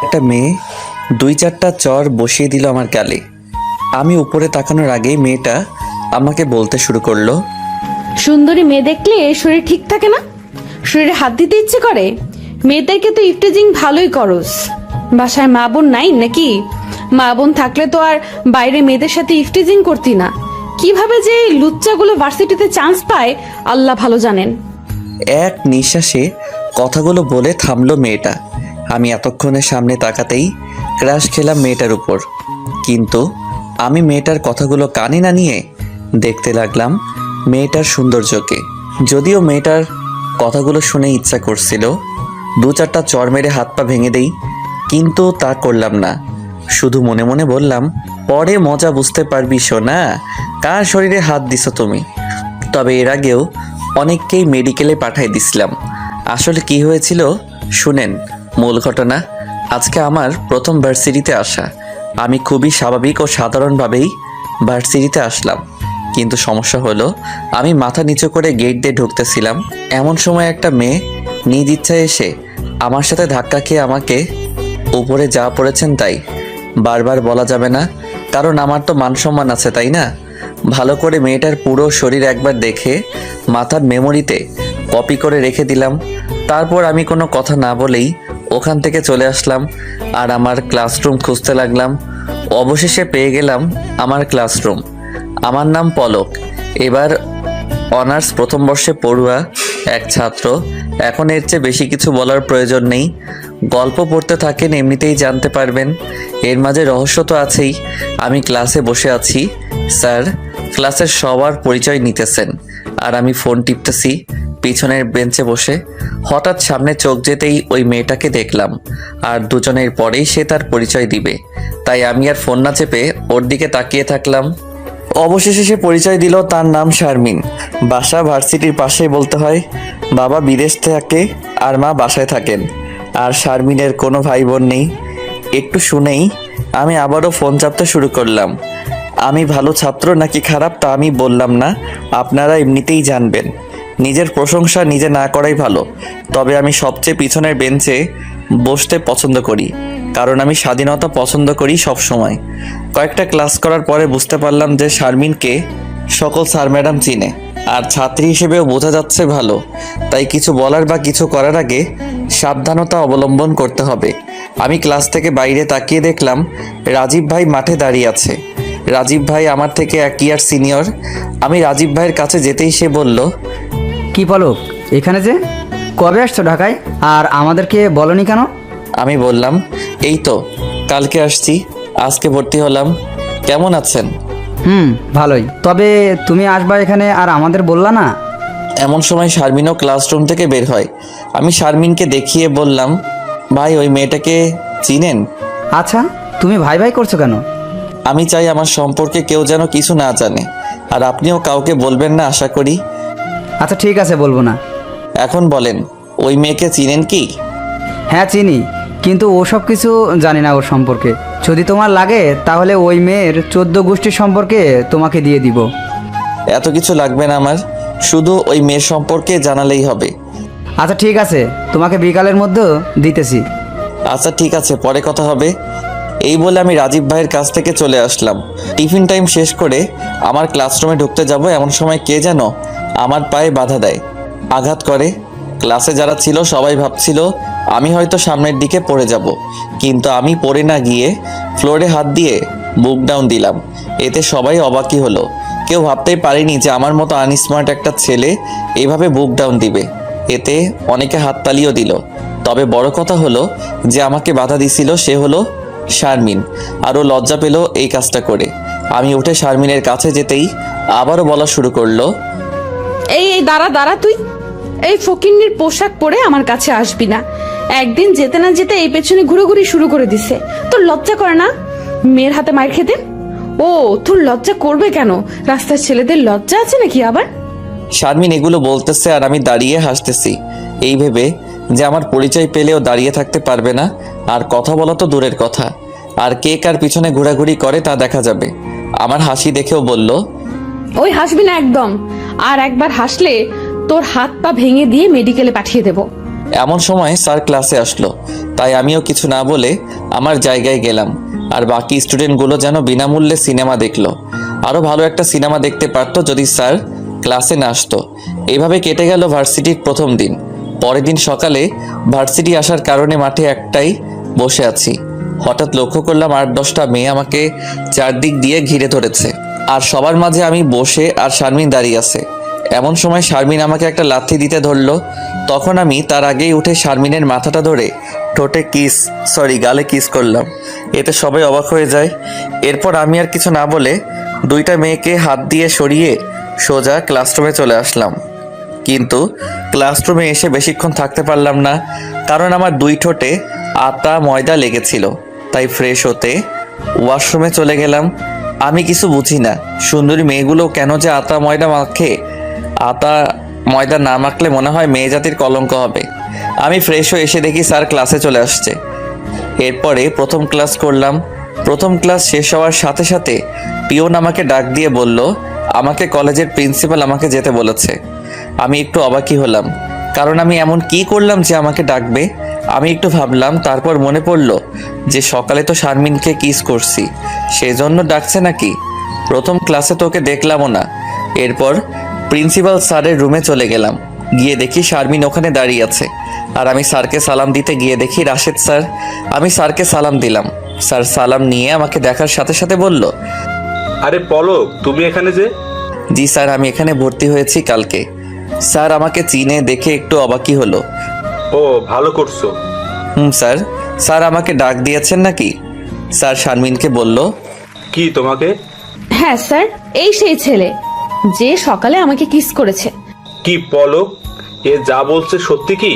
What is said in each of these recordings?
একটা মেয়ে 2-4টা চর বসিয়ে দিল আমার গালে। আমি উপরে তাকানোর আগেই মেয়েটা আমাকে বলতে শুরু করলো, সুন্দরী মেয়ে দেখলে শরীর ঠিক থাকে না? শরীরে হাত দিতে ইচ্ছে করে? মেয়েদেরকে তো ইফটেজিং ভালোই করস। বাসায় মা বোন নাই নাকি? মা বোন থাকলে তো আর বাইরে মেয়েদের সাথে ইফটেজিং করতি না। কিভাবে যে এই লুচ্চাগুলো ভার্সিটিতে চান্স পায় আল্লাহ ভালো জানেন। এক নিঃশ্বাসে কথাগুলো বলে থামলো মেয়েটা। আমি এতক্ষণে সামনে তাকাতেই ক্রাশ খেলাম মেয়েটার উপর। কিন্তু আমি মেয়েটার কথাগুলো কানে না নিয়ে দেখতে লাগলাম মেয়েটার সৌন্দর্যকে। যদিও মেয়েটার কথাগুলো শুনে ইচ্ছা করছিল 2-4টা চর মেরে হাত পা ভেঙে দেই, কিন্তু তা করলাম না। শুধু মনে মনে বললাম, পরে মজা বুঝতে পারবি সোনা, কার শরীরে হাত দিছো তুমি। তবে এর আগেও অনেককেই মেডিকেলে পাঠাই দিছিলাম। আসলে কি হয়েছিল শুনেন মূল ঘটনা। আজকে আমার প্রথম ভার্সিটিতে আসা। আমি খুবই স্বাভাবিক ও সাধারণভাবেই ভার্সিটিতে আসলাম, কিন্তু সমস্যা হলো আমি মাথা নিচু করে গেট দিয়ে ঢুকতেছিলাম। এমন সময় একটা মেয়ে নিজ ইচ্ছায় এসে আমার সাথে ধাক্কা খেয়ে আমাকে উপরে যা পড়েছেন তাই। বারবার বলা যাবে না, কারণ আমার তো মান সম্মান আছে, তাই না? ভালো করে মেয়েটার পুরো শরীর একবার দেখে মাথার মেমোরিতে কপি করে রেখে দিলাম। তারপর আমি কোনো কথা না বলেই ওখান থেকে চলে আসলাম আর আমার ক্লাসরুম খুঁজতে লাগলাম। অবশেষে পেয়ে গেলাম আমার ক্লাসরুম। আমার নাম পলক, এবার অনার্স প্রথম বর্ষে পড়ুয়া এক ছাত্র। এখন এর চেয়ে বেশি কিছু বলার প্রয়োজন নেই। গল্প পড়তে থাকেন, এমনিতেই জানতে পারবেন। এর মাঝে রহস্য তো আছেই। আমি ক্লাসে বসে আছি, স্যার ক্লাসের সবার পরিচয় নিতেছেন আর আমি ফোন টিপতেছি পিছনের বেঞ্চে বসে। হঠাৎ সামনে চোখ যেতেই ওই মেয়েটাকে দেখলাম, আর দুজনের পরেই সে তার পরিচয় দিবে, তাই আমি আর ফোন না চেপে ওর দিকে তাকিয়ে থাকলাম। অবশেষে সে পরিচয় দিল, তার নাম শারমিন। বাসা ভার্সিটির পাশেই বলতে হয়। বাবা বিদেশ থাকে আর মা বাসায় থাকেন। আর শারমিনের কোনো ভাই বোন নেই। একটু শুনেই আমি আবারও ফোন চাপতে শুরু করলাম। আমি ভালো ছাত্র নাকি খারাপ তা আমি বললাম না, আপনারা এমনিতেই জানবেন। নিজের প্রশংসা নিজে না করাই ভালো। তবে আমি সবচেয়ে পিছনের বেঞ্চে বসতে পছন্দ করি, কারণ আমি স্বাধীনতা পছন্দ করি সব সময়। কয়েকটা ক্লাস করার পরে বুঝতে পারলাম যে শারমিনকে সকল স্যার ম্যাডাম চিনে, আর ছাত্রী হিসেবেও বোঝা যাচ্ছে ভালো। তাই কিছু বলার বা কিছু করার আগে সাবধানতা অবলম্বন করতে হবে। আমি ক্লাস থেকে বাইরে তাকিয়ে দেখলাম রাজীব ভাই মাঠে দাঁড়িয়ে আছে। রাজীব ভাই আমার থেকে 1 ইয়ার সিনিয়র। আমি রাজীব ভাইয়ের কাছে যেতেই সে বলল, কি পলক, এখানে যে কবে আসছো ঢাকায়, আর আমাদেরকে বলনি কেন? আমি বললাম, এই তো কালকে আসছি, আজকে ভর্তি হলাম। কেমন আছেন? ভালোই। তবে তুমি আসবা এখানে আর আমাদের বললা না? এমন সময় শারমিনও ক্লাসরুম থেকে বের হয়। আমি শারমিনকে দেখিয়ে বললাম, ভাই ওই মেয়েটাকে চিনেন? আচ্ছা, তুমি ভাই ভাই করছো কেন? আমি চাই আমার সম্পর্কে কেউ যেন কিছু না জানে, আর আপনিও কাউকে বলবেন না আশা করি। আচ্ছা ঠিক আছে, বলবো না। এখন বলেন, ওই মেয়েকে চিনেন কি? হ্যাঁ চিনি, কিন্তু ওসব কিছু জানি না ওর সম্পর্কে। যদি তোমার লাগে তাহলে ওই মেয়ের 14 গোষ্ঠীর সম্পর্কে তোমাকে দিয়ে দিব। এত কিছু লাগবে না আমার, শুধু ওই মেয়ের সম্পর্কে জানালেই হবে। আচ্ছা ঠিক আছে, তোমাকে বিকালের মধ্যে দিতেছি। আচ্ছা ঠিক আছে, পরে কথা হবে। এই বলে আমি রাজীব ভাইয়ের কাছ থেকে চলে আসলাম। টিফিন টাইম শেষ করে আমার ক্লাসরুমে ঢুকতে যাব, এমন সময় কে যেন আমার পায়ে বাধা দেয়, আঘাত করে। ক্লাসে যারা ছিল সবাই ভাবছিল আমি হয়তো সামনের দিকে পড়ে যাব, কিন্তু আমি পড়ে না গিয়ে ফ্লোরে হাত দিয়ে বুক ডাউন দিলাম। এতে সবাই অবাকই হলো। কেউ ভাবতেই পারেনি যে আমার মতো আনস্মার্ট একটা ছেলে এভাবে বুক ডাউন দিবে। এতে অনেকে হাততালিও দিল। তবে বড় কথা হলো যে আমাকে বাধা দিছিল সে হলো শারমিন, আরও লজ্জা পেল এই কাজটা করে। আমি উঠে শারমিনের কাছে যেতেই আবারও বলা শুরু করলো, এই এই দাঁড়া দাঁড়া, তুই এই ফকিন্নির পোশাক পরে আমার কাছে আসবি না। একদিন যেতে না যেতে এই পেছনে ঘুরোঘুরি শুরু করে দিছে। তোর লজ্জা করে না মেয়ের হাতে মার খেতে? ও তোর লজ্জা করবে কেন? রাস্তার ছেলেদের লজ্জা আছে নাকি আবার? শারমিন এগুলো বলতেছে আর আমি দাঁড়িয়ে হাসতেছি, এই ভেবে যে আমার পরিচয় পেলেও দাঁড়িয়ে থাকতে পারবে না। আর কথা বলা তো দূরের কথা, আর কে কার পিছনে ঘোরাঘুরি করে তা দেখা যাবে। আমার হাসি দেখেও বলল, ওই হাসবি না একদম, আর একবার হাসলে তোর হাত পা ভেঙে দিয়ে মেডিকেলে পাঠিয়ে দেব। এমন সময় স্যার ক্লাসে আসলো। তাই আমিও কিছু না বলে আমার জায়গায় গেলাম। আর বাকি স্টুডেন্টগুলো যেন বিনামূল্যে সিনেমা দেখলো। আরও ভালো একটা সিনেমা দেখতে পারতো যদি স্যার ক্লাসে না আসতো। এভাবে কেটে গেল ভার্সিটির প্রথম দিন। পরের দিন সকালে ভার্সিটি আসার কারণে মাঠে একটাই বসে আছি। হঠাৎ লক্ষ্য করলাম 8-10টা মেয়ে আমাকে চারদিক দিয়ে ঘিরে ধরেছে, আর সবার মাঝে আমি বসে আর শারমিন দাঁড়িয়ে আছে। এমন সময় শারমিন আমাকে একটা লাথি দিতে ধরলো। তখন আমি তার আগেই উঠে শারমিনের মাথাটা ধরে গালে কিস করলাম। এতে সবাই অবাক হয়ে যায়। এরপর আমি আর কিছু না বলে 2টা মেয়েকে হাত দিয়ে সরিয়ে সোজা ক্লাসরুমে চলে আসলাম। কিন্তু ক্লাসরুমে এসে বেশিক্ষণ থাকতে পারলাম না, কারণ আমার 2 ঠোঁটে আটা ময়দা লেগেছিল। তাই ফ্রেশ হতে ওয়াশরুমে চলে গেলাম। আমি কিছু বুঝি না, সুন্দরী মেয়েগুলো কেন যে আটা ময়দা মাখে। আটা ময়দা না মাখলে মনে হয় মেয়ে জাতির কলঙ্ক হবে। আমি ফ্রেশ হয়ে এসে দেখি স্যার ক্লাসে চলে আসছে। এরপরে প্রথম ক্লাস করলাম। প্রথম ক্লাস শেষ হওয়ার সাথে সাথে পিয়ন আমাকে ডাক দিয়ে বলল আমাকে কলেজের প্রিন্সিপাল আমাকে যেতে বলেছে। আমি একটু অবাকই হলাম, কারণ আমি এমন কি করলাম যে আমাকে ডাকবে। আমি একটু ভাবলাম, তারপর মনে পড়ল যে সকালে তো শারমিনকে কিস করছি, সেজন্য ডাকছে নাকি। প্রথম ক্লাসে তোকে দেখলামও না। এরপর প্রিন্সিপাল স্যারের রুমে চলে গেলাম। গিয়ে দেখি শারমিন ওখানে দাঁড়িয়ে আছে, আর আমি স্যারকে সালাম দিতে গিয়ে দেখি রাশেদ স্যার। আমি স্যারকে সালাম দিলাম। স্যার সালাম নিয়ে আমাকে দেখার সাথে সাথে বলল, আরে পলক, তুমি এখানে যে? জি স্যার, আমি এখানে ভর্তি হয়েছি কালকে। স্যার আমাকে চিনে দেখে একটু অবাকই হলো। ও, ভালো করছো। স্যার। স্যার আমাকে ডাক দিয়েছেন নাকি? স্যার শারমিনকে বলল। কি তোমাকে? হ্যাঁ স্যার, এই সেই ছেলে যে সকালে আমাকে কিস করেছে। কি পলক, এ যা বলছে সত্যি কি?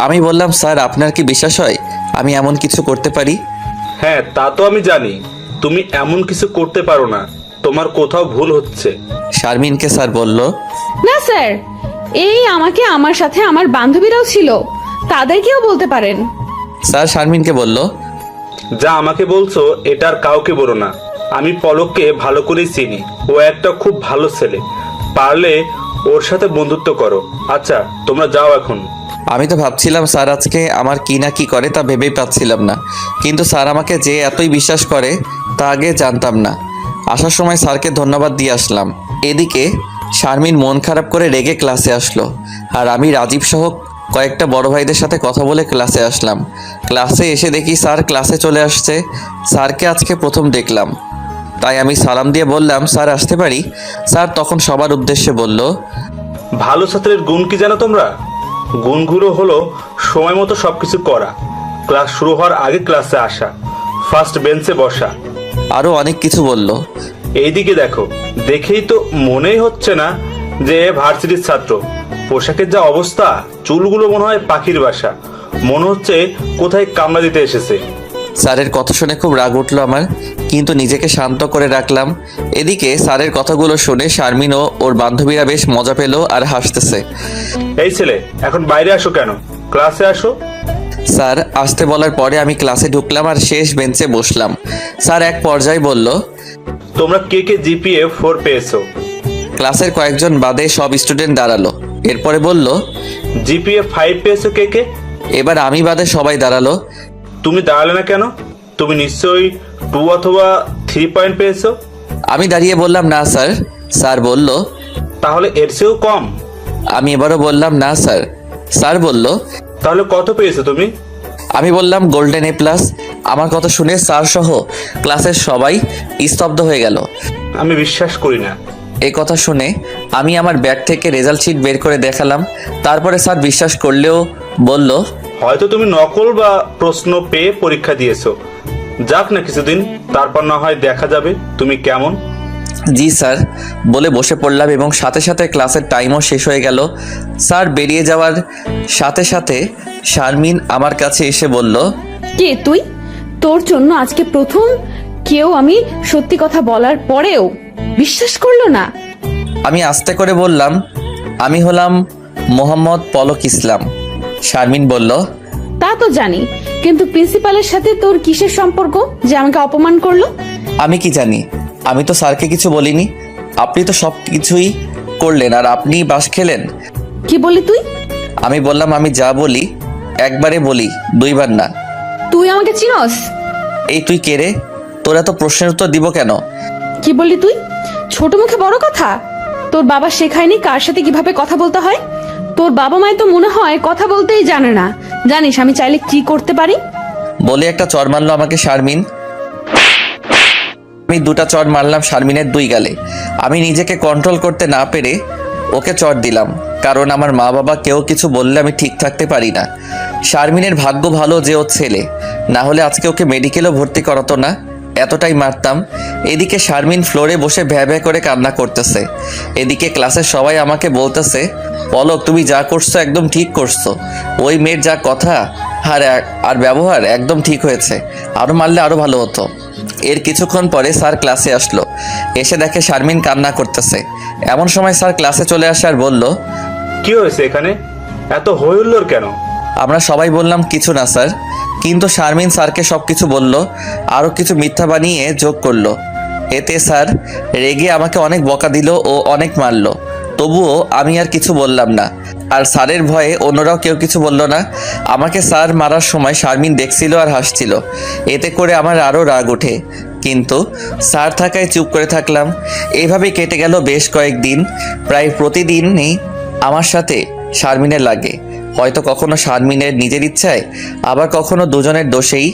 আমি বললাম, স্যার আপনার কি বিশ্বাস হয় আমি এমন কিছু করতে পারি? হ্যাঁ, তা তো আমি জানি তুমি এমন কিছু করতে পারো না, তোমার কোথাও ভুল হচ্ছে। শারমিনকে স্যার বলল। না স্যার, এই আমাকে আমার সাথে আমার বান্ধবীরাও ছিল, তাদেরকেও বলতে পারেন। স্যার শারমিনকে বলল, যা আমাকে বলছো এটা আর কাউকে বলো না। আমি পলককে ভালো করেই চিনি, ও একটা খুব ভালো ছেলে, পারলে ওর সাথে বন্ধুত্ব করো। আচ্ছা, তোমরা যাও এখন। আমি তো ভাবছিলাম স্যার আজকে আমার কি না কি করে, তা ভেবেই পাচ্ছিলাম না। কিন্তু স্যার আমাকে যে এতই বিশ্বাস করে তা আগে জানতাম না। আসার সময় স্যারকে ধন্যবাদ দিয়ে আসলাম। এদিকে শারমিন মন খারাপ করে রেগে ক্লাসে আসলো, আর আমি রাজীব সহ কয়েকটা বড় ভাইদের সাথে কথা বলে ক্লাসে আসলাম। ক্লাসে এসে দেখি স্যার ক্লাসে চলে আসছে। স্যারকে আজকে প্রথম দেখলাম, তাই আমি সালাম দিয়ে বললাম, স্যার আসতে পারি? স্যার তখন সবার উদ্দেশ্যে বলল, ভালো ছাত্রের গুণ কি জানো তোমরা? গুণগুলো হলো সময় মতো সবকিছু করা, ক্লাস শুরু হওয়ার আগে ক্লাসে আসা, ফার্স্ট বেঞ্চে বসা, আরও অনেক কিছু বলল। এইদিকে দেখো, দেখেই তো মনেই হচ্ছে না যে এ ভার্সিটির ছাত্র। পোশাকের যা অবস্থা, চুলগুলো মনে হয় পাখির বাসা, মনে হচ্ছে কোথায় কামড়া দিতে এসেছে। স্যারের কথা শুনে খুব রাগ উঠলো আমার, কিন্তু নিজেকে শান্ত করে রাখলাম। এদিকে স্যারের কথাগুলো শুনে শারমিন ও ওর বান্ধবীরা বেশ মজা পেল আর হাসতেছে। এই ছেলে, এখন বাইরে আসো কেন? ক্লাসে আসো। স্যার আসতে বলার পরে আমি ক্লাসে ঢুকলাম আর শেষ বেঞ্চে বসলাম। স্যার এক পর্যায়ে বলল, তোমরা কে কে জিপিএ 4 পেয়েছো? ক্লাসের কয়েকজন বাদে সব স্টুডেন্ট দাঁড়ালো। এরপরে বলল, জিপিএ 5 পেয়েছো কে কে? এবার আমি বাদে সবাই দাঁড়ালো। তুমি দাঁড়ালে না কেন? তুমি নিশ্চয়ই 2 অথবা 3 পয়েন্ট পেয়েছো। আমি দাঁড়িয়ে বললাম, না স্যার। স্যার বলল, তাহলে এর চেয়েও কম? আমি এবারও বললাম, না স্যার। স্যার বলল, তাহলে কত পেয়েছো তুমি? আমি বললাম গোল্ডেন A+। আমার কথা শুনে স্যার সহ ক্লাসের সবাই স্তব্ধ হয়ে গেল। আমি বিশ্বাস করি না। এই কথা শুনে আমি আমার ব্যাগ থেকে রেজাল্ট শিট বের করে দেখালাম। তারপরে স্যার বিশ্বাস করলেও বলল, হয়তো তুমি নকল বা প্রশ্ন পেয়ে পরীক্ষা দিয়েছো। যাক না কিছুদিন, তারপর না হয় দেখা যাবে তুমি কেমন। জি স্যার বলে বসে পড়লাম, এবং সাথে সাথে ক্লাসের টাইমও শেষ হয়ে গেল। স্যার বেরিয়ে যাওয়ার সাথে সাথে শারমিন আমার কাছে এসে বলল, কে তুই? তোর জন্য আজকে প্রথম কেউ আমি সত্যি কথা বলার পরেও বিশ্বাস করলো না। আমি আস্তে করে বললাম, আমি হলাম মোহাম্মদ পলক ইসলাম। শারমিন বলল, তা তো জানি, কিন্তু প্রিন্সিপালের সাথে তোর কিসের সম্পর্ক যে আমাকে অপমান করলো? আমি কি জানি, আমি তো স্যারকে কিছু বলিনি। আপনি তো সব কিছুই করলেন আর আপনি বাস খেলেন। কি বলি তুই? আমি বললাম, আমি যা বলি একবারে বলি, 2বার না। তুই আমাকে চিনস? এই তুই কে রে? তোর এত প্রশ্নের উত্তর দিব কেন? কি বললি তুই? ছোট মুখে বড় কথা? তোর বাবা শেখায়নি কার সাথে কিভাবে কথা বলতে হয়? তোর বাবা মায় তো মনে হয় কথা বলতেই জানে না। জানিস আমি চাইলে কি করতে পারি? বলে একটা চড় মারলো আমাকে শারমিন। আমি দুটা চড় মারলাম শারমিনের দুই গালে। আমি নিজেকে কন্ট্রোল করতে না পেরে ওকে চড় দিলাম, কারণ আমার মা বাবা কেউ কিছু বললে আমি ঠিক থাকতে পারি না। শারমিনের ভাগ্য ভালো যে ও ছেলে, না হলে আজকে ওকে মেডিকেলও ভর্তি করাতো না, এতটাই মারতাম। এদিকে শারমিন ফ্লোরে বসে ভ্যা ভ্যা করে কান্না করতেছে। এদিকে ক্লাসের সবাই আমাকে বলতেছে, পলক তুমি যা করছো একদম ঠিক করছো, ওই মেয়ের যা কথা আর ব্যবহার একদম ঠিক হয়েছে, আরও মারলে আরও ভালো হতো। এর কিছুক্ষণ পরে স্যার ক্লাসে আসলো। এসে দেখে শারমিন কান্না করতেছে। এমন সময় স্যার ক্লাসে চলে আসে আর বলল, কি হয়েছে এখানে? এত হই হুল্লোড় কেন? আমরা সবাই বললাম কিছু না স্যার, কিন্তু শারমিন স্যারকে সব কিছু বলল, আরও কিছু মিথ্যা বানিয়ে যোগ করলো। এতে স্যার রেগে আমাকে অনেক বকা দিল ও অনেক মারলো। তবুও আমি আর কিছু বললাম না, আর স্যারের ভয়ে অন্যরাও কেউ কিছু বলল না। আমাকে স্যার মারার সময় শারমিন দেখছিল আর হাসছিল, এতে করে আমার আরও রাগ ওঠে। কিন্তু স্যার থাকায় চুপ করে থাকলাম। এইভাবেই কেটে গেল বেশ কয়েকদিন। প্রায় প্রতিদিনই আমার সাথে শারমিনের লাগে। হয়তো কখনো শারমিনের নিজের ইচ্ছায়, আবার কখনো দুজনের দোষেই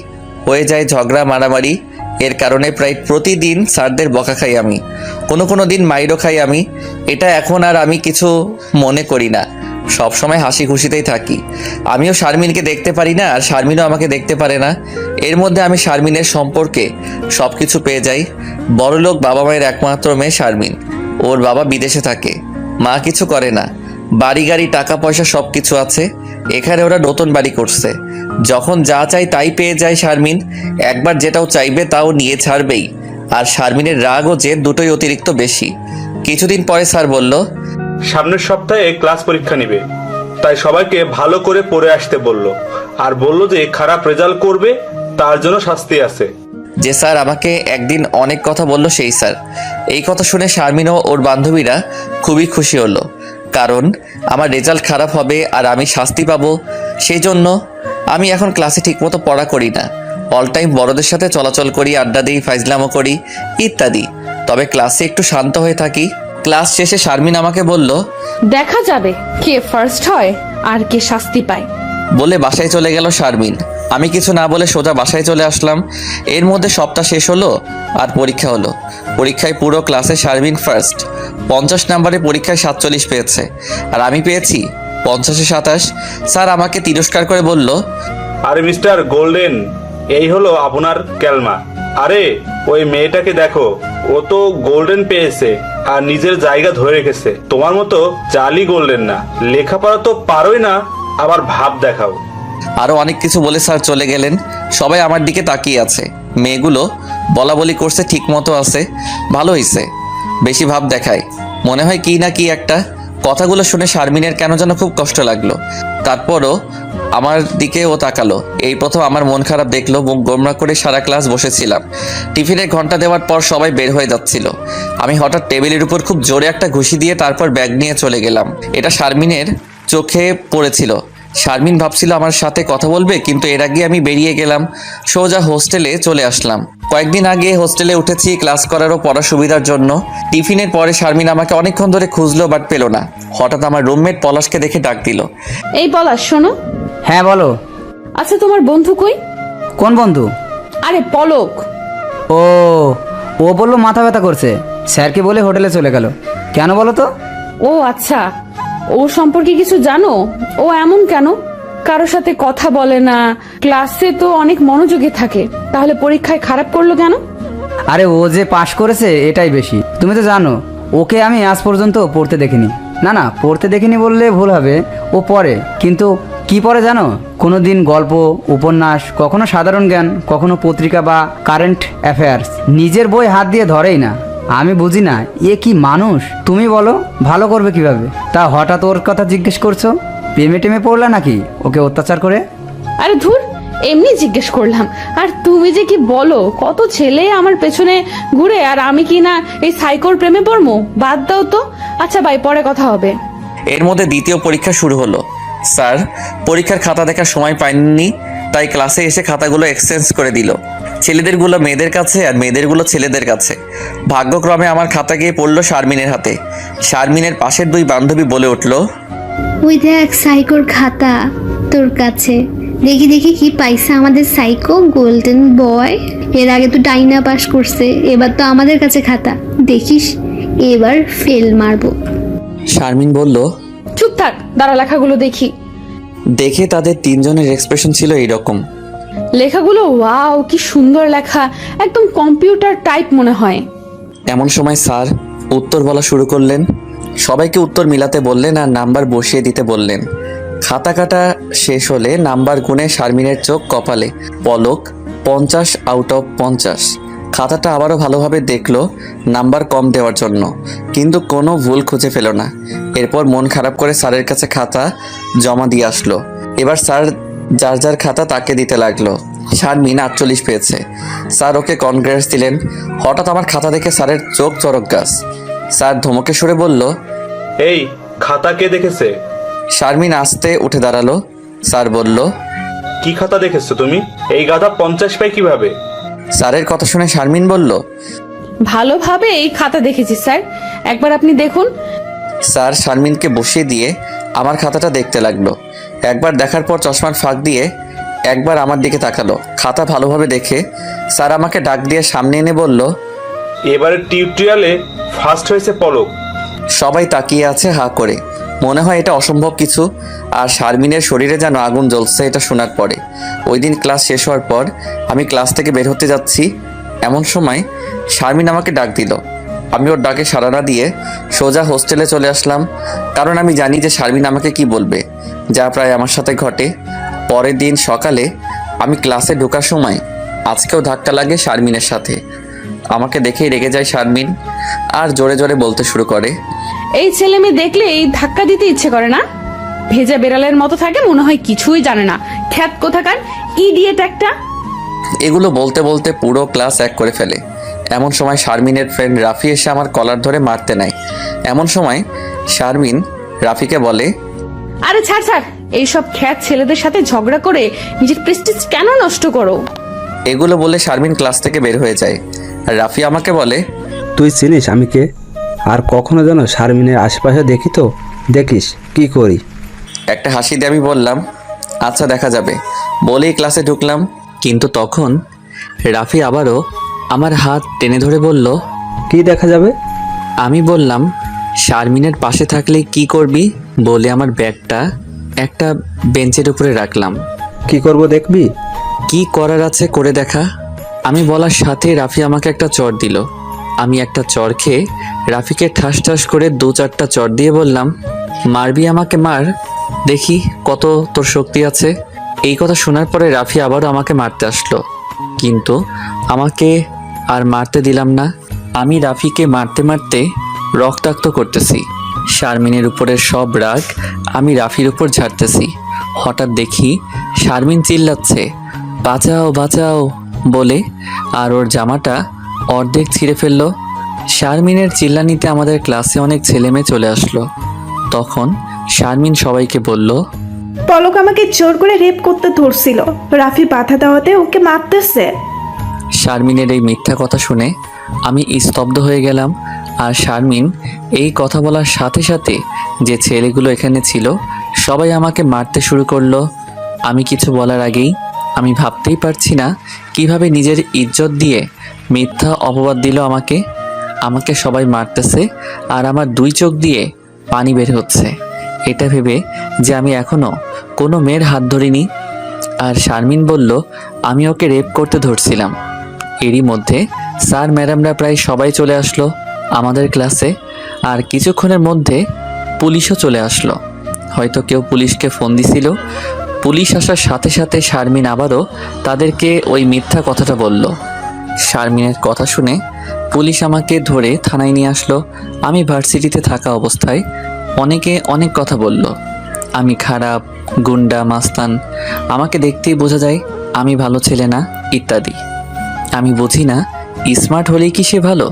হয়ে যায় ঝগড়া মারামারি। এর কারণে প্রায় প্রতিদিন স্যারদের বকা খাই আমি, কোনো দিন মাইরও খাই আমি। এটা এখন আর আমি কিছু মনে করি না, সব সময় হাসি খুশিতেই থাকি। আমিও শারমিনকে দেখতে পারি না, আর শারমিনও আমাকে দেখতে পারে না। এর মধ্যে আমি শারমিনের সম্পর্কে সব কিছু পেয়ে যাই। বড়লোক বাবা মায়ের একমাত্র মেয়ে শারমিন। ওর বাবা বিদেশে থাকে, মা কিছু করে না। বাড়ি গাড়ি টাকা পয়সা সব কিছু আছে। এখানে ওরা নতুন বাড়ি করছে, যখন যা চাই তাই পেয়ে যায় শারমিন। একবার যেটাও চাইবে তাও নিয়ে ছাড়বেই। আর শারমিনের রাগ ও জেদ দুটোই অতিরিক্ত বেশি। কিছুদিন পরে স্যার বলল, সামনের সপ্তাহে ক্লাস পরীক্ষা নিবে, তাই সবাইকে ভালো করে পড়ে আসতে বলল। আর বলল যে খারাপ রেজাল্ট করবে তার জন্য শাস্তি আছে। যে স্যার আমাকে একদিন অনেক কথা বলল সেই স্যার। এই কথা শুনে শারমিন ও ওর বান্ধবীরা খুবই খুশি হলো, কারণ আমার রেজাল্ট খারাপ হবে আর আমি শাস্তি পাবো। সেই জন্য আমি এখন ক্লাসে ঠিকমতো পড়া করি না, অল টাইম বড়দের সাথে চলাচল করি, আড্ডা দিই, ফাইজলামো করি ইত্যাদি। তবে ক্লাসে একটু শান্ত হয়ে থাকি। ক্লাস শেষে শারমিন আমাকে বলল, দেখা যাবে কে ফার্স্ট হয় আর কে শাস্তি পায়। বলে বাসায় চলে গেল শারমিন। আমি কিছু না বলে সোজা বাসায় চলে আসলাম। এর মধ্যে সপ্তাহ শেষ হলো আর পরীক্ষা হলো। পরীক্ষায় পুরো ক্লাসে শারমিন ফার্স্ট। 50 নম্বরে পরীক্ষায় 47 পেয়েছে, আর আমি পেয়েছি 50-এ 27। স্যার আমাকে তিরস্কার করে বলল, আরে মিস্টার গোল্ডেন, এই হলো আপনার ক্যালমা। আরে ওই মেয়েটাকে দেখো, ও তো গোল্ডেন পেয়েছে আর নিজের জায়গা ধরে রেখেছে। তোমার মতো জালি গোল্ডেন না, লেখাপড়া তো পারোই না, আবার ভাব দেখাও। আরও অনেক কিছু বলে স্যার চলে গেলেন। সবাই আমার দিকে তাকিয়ে আছে। মেয়েগুলো বলা বলি করছে, ঠিক মতো আছে, ভালো হয়েছে। বেশি ভাব দেখায়, মনে হয় কি না কি একটা। কথাগুলো শুনে শারমিনের কেন যেন খুব কষ্ট লাগলো। তারপরও আমার দিকে ও তাকালো। এই প্রথম আমার মন খারাপ দেখলো। মুখ গোমরা করে সারা ক্লাস বসেছিলাম। টিফিনের ঘন্টা দেওয়ার পর সবাই বের হয়ে যাচ্ছিল। আমি হঠাৎ টেবিলের উপর খুব জোরে একটা ঘুষি দিয়ে তারপর ব্যাগ নিয়ে চলে গেলাম। এটা শারমিনের চোখে পড়েছিল। শারমিন ভাবছিল আমার সাথে কথা বলবে, কিন্তু এর আগে আমি বেরিয়ে গেলাম। সোজা হোস্টেলে চলে আসলাম। কয়েকদিন আগে হোস্টেলে উঠেছি ক্লাস করার ও পড়ার সুবিধার জন্য। টিফিনের পরে শারমিন আমাকে অনেকক্ষণ ধরে খুঁজলো, বাট পেল না। হঠাৎ আমার রুমমেট পলাশকে দেখে ডাক দিল। এই পলাশ শোনো। হ্যাঁ বলো। আচ্ছা তোমার বন্ধু কই? কোন বন্ধু? আরে পলক। ও ও বললো মাথা ব্যথা করছে, স্যারকে বলে হোটেলে চলে গেল। কেন বলো তো? ও আচ্ছা, ও সম্পর্কে কিছু জানো? ও এমন কেন? কারোর সাথে কথা বলে না, ক্লাসে তো অনেক মনোযোগী থাকে, তাহলে পরীক্ষায় খারাপ করলো কেন? আরে ও যে পাশ করেছে এটাই বেশি। তুমি তো জানো ওকে আমি আজ পর্যন্ত পড়তে দেখিনি। না পড়তে দেখিনি বললে ভুল হবে, ও পড়ে, কিন্তু কি পড়ে জানো? কোনো দিন গল্প, উপন্যাস, কখনো সাধারণ জ্ঞান, কখনো পত্রিকা বা কারেন্ট অ্যাফেয়ার্স। নিজের বই হাত দিয়ে ধরেই না। আমি বুঝি না এ কি মানুষ। তুমি বলো ভালো করবে কিভাবে? তা হঠাৎ ওর কথা জিজ্ঞেস করছো? প্রেমে টেমে পড়লা নাকি ওকে অত্যাচার করে? আরে ধুর, এমনি জিজ্ঞেস করলাম। আর তুমি যে কি বলো, কত ছেলে আমার পেছনে ঘুরে আর আমি কি না এই সাইকোর প্রেমে পড়বো? বাদ দাও তো। আচ্ছা ভাই, পরে কথা হবে। এর মধ্যে দ্বিতীয় পরীক্ষা শুরু হলো। স্যার পরীক্ষার খাতা দেখার সময় পাইনি, তাই ক্লাসে এসে খাতাগুলো এক্সচেঞ্জ করে দিল। ছেলেদেরগুলো মেয়েদের কাছে আর মেয়েদেরগুলো ছেলেদের কাছে। ভাগ্যক্রমে আমার খাতা গিয়ে পড়লো শারমিনের হাতে। শারমিনের পাশের দুই বান্ধবী বলে উঠল, ওই দেখ সাইকোর খাতা তোর কাছে, দেখি দেখি কি পাইছে আমাদের সাইকো গোল্ডেন বয়। এর আগে তো ডাইনা পাস করছে, এবার তো আমাদের কাছে খাতা, দেখিস এবার ফেল মারবো। শারমিন বলল, চুপ থাক, দাঁড়া লেখাগুলো দেখি। দেখে তাদের তিনজনের এক্সপ্রেশন ছিল এইরকম। লেখাগুলো ওয়াও, কি সুন্দর লেখা, একদম কম্পিউটার টাইপ মনে হয়। এমন সময় স্যার উত্তর বলা শুরু করলেন। সবাইকে উত্তর মিলাতে বললেন আর নাম্বার বসিয়ে দিতে বললেন। খাতা কাটা শেষ হলে নাম্বার গুনে শারমিনের চোখ কপালে, পলক 50 আউট অফ 50। খাতাটা আবারও ভালোভাবে দেখলো নাম্বার কম দেওয়ার জন্য, কিন্তু কোনো ভুল খুঁজে পেল না। এরপর মন খারাপ করে স্যারের কাছে খাতা জমা দিয়ে আসলো। এবার স্যার যার যার খাতা তাকে দিতে লাগলো। শারমিন 48 পেয়েছে। স্যার ওকে কনগ্রেটস দিলেন। হঠাৎ আমার খাতা দেখে স্যারের চোখ চড়ক গাছ। স্যার ধমকে সরে বলল, এই খাতা কে দেখেছে? শারমিন আস্তে উঠে দাঁড়ালো। স্যার বলল, কি খাতা দেখেছো তুমি? এই গাধা 50 পায় কিভাবে? স্যারের কথা শুনে শারমিন বলল, ভালোভাবে এই খাতা দেখেছি স্যার, একবার আপনি দেখুন। স্যার শারমিনকে বসিয়ে দিয়ে আমার খাতাটা দেখতে লাগলো। একবার দেখার পর চশমার ফাঁক দিয়ে একবার আমার দিকে তাকালো। খাতা ভালোভাবে দেখে স্যার আমাকে ডাক দিয়ে সামনে এনে বলল, এবারে টিউটোরিয়ালে ফার্স্ট হয়েছে পলক। সবাই তাকিয়ে আছে হা করে, মনে হয় এটা অসম্ভব কিছু। আর শারমিনের শরীরে যেন আগুন জ্বলছে এটা শোনার পরে। ওই দিন ক্লাস শেষ হওয়ার পর আমি ক্লাস থেকে বের হতে যাচ্ছি, এমন সময় শারমিন আমাকে ডাক দিল। আমি ওর ডাকে সাড়া না দিয়ে সোজা হোস্টেলে চলে আসলাম, কারণ আমি জানি যে শারমিন আমাকে কি বলবে, যা প্রায় আমার সাথে ঘটে। পরের দিন সকালে আমি ক্লাসে ঢোকার সময় আজকেও ধাক্কা লাগে শারমিনের সাথে। আমাকে দেখেই রেগে যায় শারমিন আর জোরে জোরে বলতে শুরু করে, এই ছেলে মেয়ে দেখলে এই ধাক্কা দিতে ইচ্ছে করে না? ভেজা বেড়ালের মতো থাকে, মনে হয় কিছুই জানে না। খ্যাত কোথাকার ইডিয়েট একটা। এগুলো বলতে বলতে পুরো ক্লাস এক করে ফেলে। এমন সময় শারমিনের ফ্রেন্ড রাফি এসে আমার কলার ধরে মারতে নেয়। এমন সময় শারমিন রাফিকে বলে, আরে ছাড় ছাড়, এইসব খ্যাত ছেলেদের সাথে ঝগড়া করে নিজের প্রেস্টিজ কেন নষ্ট করো? এগুলো বলে শারমিন ক্লাস থেকে বের হয়ে যায়। আর রাফি আমাকে বলে, তুই চিনিস আমি কে? আর কখনো যেন শারমিনের আশেপাশে দেখি তো দেখিস কি করি। একটা হাসি দিয়ে আমি বললাম, আচ্ছা দেখা যাবে, বলেই ক্লাসে ঢুকলাম। কিন্তু তখন রাফি আবারও আমার হাত টেনে ধরে বলল, কি দেখা যাবে? আমি বললাম, শারমিনের পাশে থাকলে কি করবি? বলে আমার ব্যাগটা একটা বেঞ্চের উপরে রাখলাম। কি করব দেখবি? কি করার আছে করে দেখা। আমি বলার সাথে রাফি আমাকে একটা চড় দিল। আমি একটা চড় খেয়ে রাফিকে ঠাস ঠাস করে 2-4টা চড় দিয়ে বললাম, মারবি আমাকে মার, দেখি কত তোর শক্তি আছে। এই কথা শোনার পরে রাফি আবারও আমাকে মারতে আসলো, কিন্তু আমাকে আর মারতে দিলাম না। আমি রাফিকে মারতে মারতে রক্তাক্ত করতেছি। শারমিনের উপরের সব রাগ আমি রাফির উপর ঝাড়তেছি। হঠাৎ দেখি শারমিন চিল্লাচ্ছে, বাঁচাও বাঁচাও বলে, আর ওর জামাটা অর্ধেক ছিঁড়ে ফেললো। শারমিনের চিল্লানিতে আমাদের ক্লাসে অনেক ছেলেমেয়ে চলে আসলো। তখন শারমিন সবাইকে বলল, পলক আমাকে জোর করে রেপ করতে ধরছিল, রাফি বাধা দেওয়াতে ওকে মারতেছে। শারমিনের এই মিথ্যা কথা শুনে আমি স্তব্ধ হয়ে গেলাম। আর শারমিন এই কথা বলার সাথে সাথে যে ছেলেগুলো এখানে ছিল সবাই আমাকে মারতে শুরু করলো। আমি কিছু বলার আগেই আমি ভাবতেই পারছি না কিভাবে নিজের ইজ্জত দিয়ে মিথ্যা অপবাদ দিল আমাকে। আমাকে সবাই মারতেছে আর আমার 2 চোখ দিয়ে পানি বের হচ্ছে, এটা ভেবে যে আমি এখনো কোনো মেয়ের হাত ধরিনি। আর শারমিন বলল আমি ওকে রেপ করতে ধরছিলাম। এরই মধ্যে স্যার ম্যাডামরা প্রায় সবাই চলে আসলো আমাদের ক্লাসে। আর কিছুক্ষণের মধ্যে পুলিশও চলে আসলো। হয়তো কেউ পুলিশকে ফোন দিছিল। পুলিশ আসার সাথে সাথে শারমিন আবারও তাদেরকে ওই মিথ্যা কথাটা বলল। শারমিনের কথা শুনে পুলিশ আমাকে ধরে থানায় নিয়ে আসলো। আমি ভার্সিটিতে থাকা অবস্থায় অনেকে অনেক কথা বলল, আমি খারাপ, গুন্ডা, মাস্তান, আমাকে দেখতেই বোঝা যায় আমি ভালো ছেলে না ইত্যাদি। আমি বুঝি না স্মার্ট হলেই কি সে ভালো,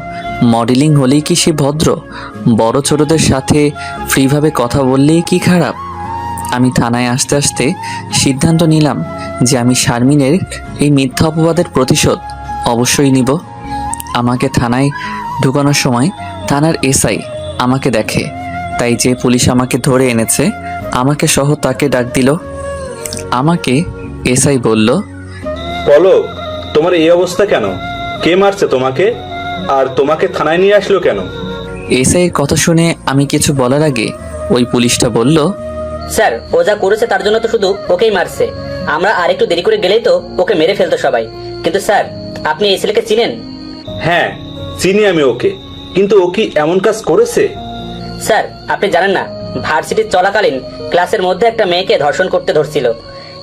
মডেলিং হলেই কি সে ভদ্র, বড় ছোটদের সাথে ফ্রিভাবে কথা বললেই কি খারাপ। আমি থানায় আসতে আসতে সিদ্ধান্ত নিলাম যে আমি শারমিনের এই মিথ্যা অপবাদের প্রতিশোধ অবশ্যই নিব। আমাকে থানায় ঢুকানোর সময় থানার এসআই আমাকে দেখে, তাই যে পুলিশ আমাকে ধরে এনেছে আমাকে সহ তাকে ডাক দিল। আমাকে এসআই বলল, পলক, তোমার এই অবস্থা কেন? কে মারছে তোমাকে? আর তোমাকে থানায় নিয়ে আসলো কেন? এসআইয়ের কথা শুনে আমি কিছু বলার আগে ওই পুলিশটা বলল, স্যার, ও যা করেছে তার জন্য তো শুধু ওকেই মারছে। আমরা আরেকটু দেরি করে গেলেই তো ওকে মেরে ফেলতো সবাই। কিন্তু স্যার, আপনি এই ছেলেকে চিনেন? হ্যাঁ, চিনি আমি ওকে, কিন্তু ও কি এমন কাজ করেছে? স্যার, আপনি জানেন না, ভার্সিটির চলাকালীন ক্লাসের মধ্যে একটা মেয়েকে ধর্ষণ করতে ধরছিল।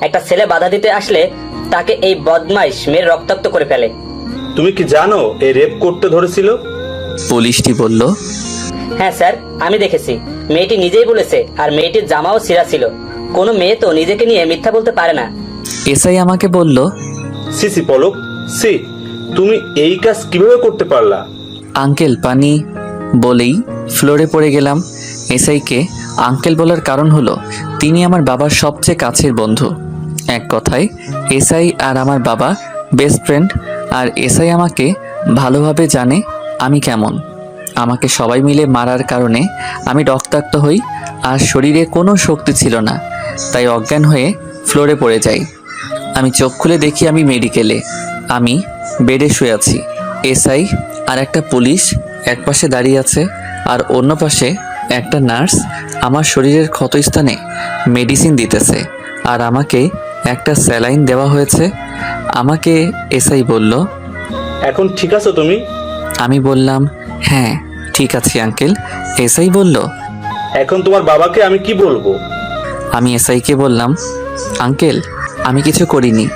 একটা ছেলে বাধা দিতে আসলে তাকে এই বদমাইশ মেয়ের রক্তাক্ত করে ফেলে। তুমি কি জানো এ রেপ করতে ধরেছিল? পুলিশটি বলল, হ্যাঁ স্যার, আমি দেখেছি। মেয়েটি নিজেই বলেছে, আর মেয়েটির জামাও ছিঁড়া ছিল। কোনো মেয়ে তো নিজেকে নিয়ে মিথ্যা বলতে পারে না। এসআই আমাকে বলল, সি সি পলক, সি, তুমি এই কাজ কিভাবে করতে পারলা? আঙ্কেল পানি বলেই ফ্লোরে পড়ে গেলাম। এসআইকে আঙ্কেল বলার কারণ হলো তিনি আমার বাবার সবচেয়ে কাছের বন্ধু। এক কথায় এসআই আর আমার বাবা বেস্ট ফ্রেন্ড। আর এসআই আমাকে ভালোভাবে জানে আমি কেমন। আমাকে সবাই মিলে মারার কারণে আমি রক্তাক্ত হই, আর শরীরে কোনো শক্তি ছিল না, তাই অজ্ঞান হয়ে ফ্লোরে পড়ে যাই। আমি চোখ খুলে দেখি আমি মেডিকেলে, আমি বেডে শুয়ে আছি। এসআই আর একটা পুলিশ এক পাশে দাঁড়িয়ে আছে, আর অন্য পাশে একটা নার্স আমার শরীরের ক্ষতস্থানে মেডিসিন দিতেছে, আর আমাকে একটা স্যালাইন দেওয়া হয়েছে। আমাকে এসআই বলল, এখন ঠিক আছো তুমি? আমি বললাম, হ্যাঁ ঠিক আছে আঙ্কেল। এসআই বলল, এখন তোমার বাবাকে আমি কি বলবো? আমি এসআইকে বললাম, আঙ্কেল আমি কিছু করিনি,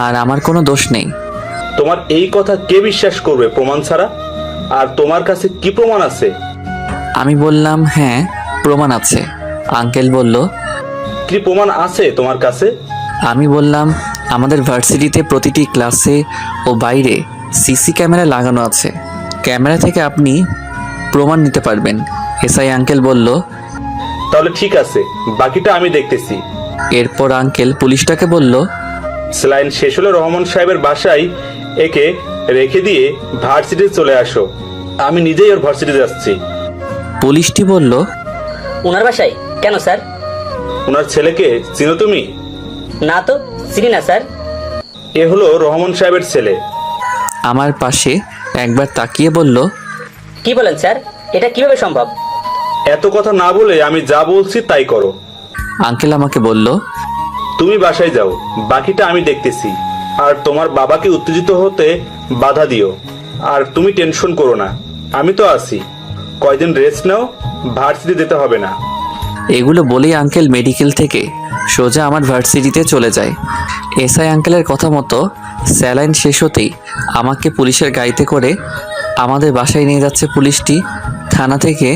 আর আমার কোনো দোষ নেই। তোমার এই কথা কে বিশ্বাস করবে প্রমাণ ছাড়া? আর তোমার কাছে কি প্রমাণ আছে? আমি বললাম, হ্যাঁ প্রমাণ আছে। আঙ্কেল বলল, কি প্রমাণ আছে তোমার কাছে? আমি বললাম, আমাদের ভার্সিটিতে প্রতিটি ক্লাসে ও বাইরে সিসি ক্যামেরা লাগানো আছে, ক্যামেরা থেকে আপনি প্রমাণ নিতে পারবেন। এসআই আঙ্কেল বলল, তাহলে ঠিক আছে, বাকিটা আমি দেখতেছি। এরপর আঙ্কেল পুলিশটাকে বলল, স্যালাইন শেষ হলে রহমান সাহেবের বাসায় একে রেখে দিয়ে ভার্সিটি চলে আসো। আমি নিজেই ওর ভার্সিটি যাচ্ছি। পুলিশটি বলল, ওনার বাসায় কেন স্যার? ওনার ছেলেকে চিনো তুমি? না তো, চিনি না স্যার। এ হলো রহমান সাহেবের ছেলে। আমার পাশে একবার তাকিয়ে বলল, কি বলেন স্যার? এটা কিভাবে সম্ভব? এত কথা না বলে আমি যা বলছি তাই করো। আঙ্কেল আমাকে বলল, তুমি বাসায় যাও, বাকিটা আমি দেখতেছি। আর তোমার বাবাকে উত্তেজিত হতে বাধা দিও। আর তুমি টেনশন করো না, আমি তো আছি। কয়দিন রেস্ট নাও, ভার্সিটি যেতে হবে না। এগুলো বলেই আঙ্কেল মেডিকেল থেকে সোজা আমার ভার্সিটিতে চলে যায়। এসআই আঙ্কেলের কথা মতো স্যালাইন শেষ হতেই আমাকে পুলিশের গাড়িতে করে আমাদের বাসায় নিয়ে যাচ্ছে পুলিশটি। থানা থেকে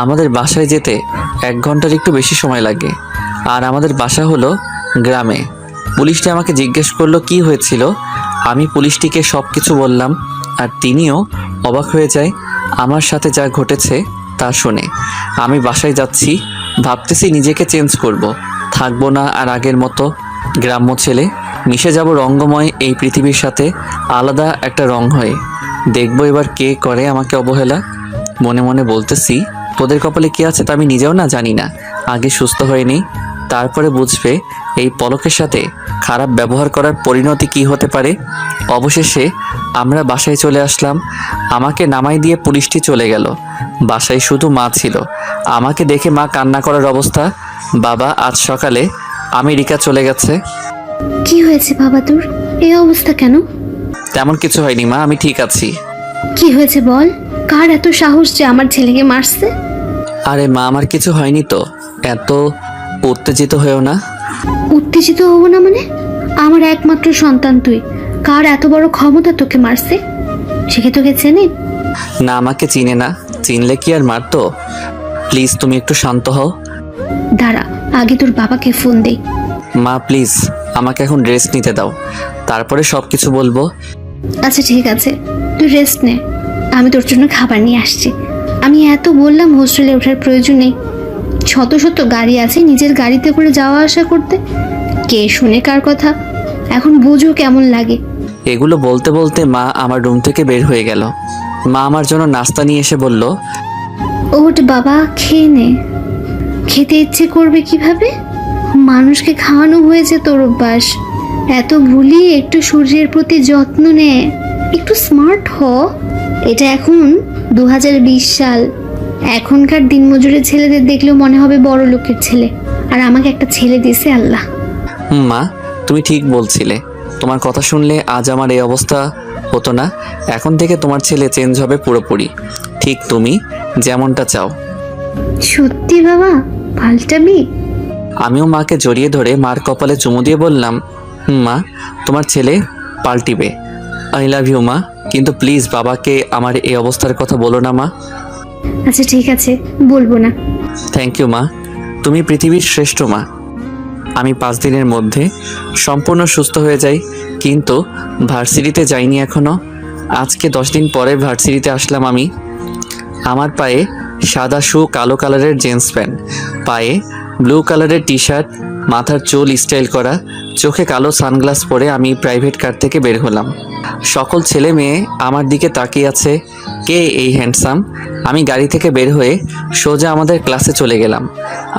আমাদের বাসায় যেতে 1 ঘন্টার একটু বেশি সময় লাগে, আর আমাদের বাসা হলো গ্রামে। পুলিশটি আমাকে জিজ্ঞেস করলো কি হয়েছিল। আমি পুলিশটিকে সব কিছু বললাম, আর তিনিও অবাক হয়ে যায় আমার সাথে যা ঘটেছে তা শুনে। আমি বাসায় যাচ্ছি, ভাবতেছি নিজেকে চেঞ্জ করব, থাকবো না আর আগের মতো গ্রাম্য ছেলে, মিশে যাব রঙ্গময় এই পৃথিবীর সাথে আলাদা একটা রং হয়ে। দেখবো এবার কে করে আমাকে অবহেলা। মনে মনে বলতেছি, তোদের কপালে কি আছে তা আমি নিজেও না জানি না। আগে সুস্থ হয়ে নেই, তারপরে বুঝবে এই পলকের সাথে খারাপ ব্যবহার করার পরিণতি কি হতে পারে। অবশেষে আমরা বাসায় চলে আসলাম। আমাকে নামাই দিয়ে পুলিশটি চলে গেল। বাসায় শুধু মা ছিল। আমাকে দেখে মা কান্না করার অবস্থা। বাবা আজ সকালে আমেরিকা চলে গেছে। কি হয়েছে বাবা তোর? এই অবস্থা কেন? তেমন কিছু হয়নি মা, আমি ঠিক আছি। কি হয়েছে বল? কার এত সাহস যে আমার ছেলেকে মারছে? আরে মা, আমার কিছু হয়নি তো, এত উত্তেজিত হয়েও না। উত্তেজিত হব না মানে? আমার একমাত্র সন্তান তুই, কার এত বড় ক্ষমতা তোকে মারছে? সে কি তোকে চেনে? না, আমাকে চিনে না, চিনলে কি আর মারতো। প্লিজ তুমি একটু শান্ত হও। দাঁড়া, আগে তোর বাবাকে ফোন দেই। মা প্লিজ আমাকে এখন রেস্ট নিতে দাও, তারপরে সব কিছু বলবো। আচ্ছা ঠিক আছে, তুই রেস্ট নে, আমি তোর জন্য খাবার নিয়ে আসছি। আমি এত বললাম হোস্টেলে ওঠার প্রয়োজন নেই, শত শত গাড়ি আছে, নিজের গাড়িতে করে যাওয়া আসা করতে। কে শুনে কার কথা? এখন বুঝো কেমন লাগে। এগুলো বলতে বলতে মা আমার রুম থেকে বের হয়ে গেল। মা আমার জন্য নাস্তা নিয়ে এসে বলল, ওঠ বাবা, খেয়ে নে। খেতে ইচ্ছে করবে কিভাবে? মানুষকে খাওয়ানো হয়েছে তোর অভ্যাস। এত ভুলি একটু শরীরের প্রতি যত্ন নে, একটু স্মার্ট হ। এটা এখন 2020 সাল। এখনকার দিনমজুরের ছেলেদের দেখলেও মনে হবে বড় লোকের ছেলে, আর আমাকে একটা ছেলে দিয়েছে আল্লাহ। মা তুমি ঠিক বলছিলে। তোমার কথা শুনলে আজ আমার এই অবস্থা হতো না। এখন থেকে তোমার ছেলে চেঞ্জ হবে পুরোপুরি, ঠিক তুমি যেমনটা চাও। সত্যি বাবা, পাল্টাবি? আমিও মাকে জড়িয়ে ধরে মার কপালে চুমু দিয়ে বললাম, মা তোমার ছেলে পাল্টিবে। আই লাভ ইউ মা, কিন্তু প্লিজ বাবাকে আমার এই অবস্থার কথা বলো না মা। আচ্ছা ঠিক আছে, বলবো না। থ্যাংক ইউ মা, তুমি পৃথিবীর শ্রেষ্ঠ মা। আমি 5 দিনের মধ্যে সম্পূর্ণ সুস্থ হয়ে যাই, কিন্তু ভার্সিটিতে যাইনি এখনও। আজকে 10 দিন পরে ভার্সিটিতে আসলাম আমি। আমার পায়ে সাদা শু, কালো কালারের জিন্স প্যান্ট, পায়ে ব্লু কালারের টি শার্ট, মাথার চুল স্টাইল করা, চোখে কালো সানগ্লাস পরে আমি প্রাইভেট কার থেকে বের হলাম। সকল ছেলে মেয়ে আমার দিকে তাকিয়ে আছে, কে এই হ্যান্ডসাম। আমি গাড়ি থেকে বের হয়ে সোজা আমাদের ক্লাসে চলে গেলাম।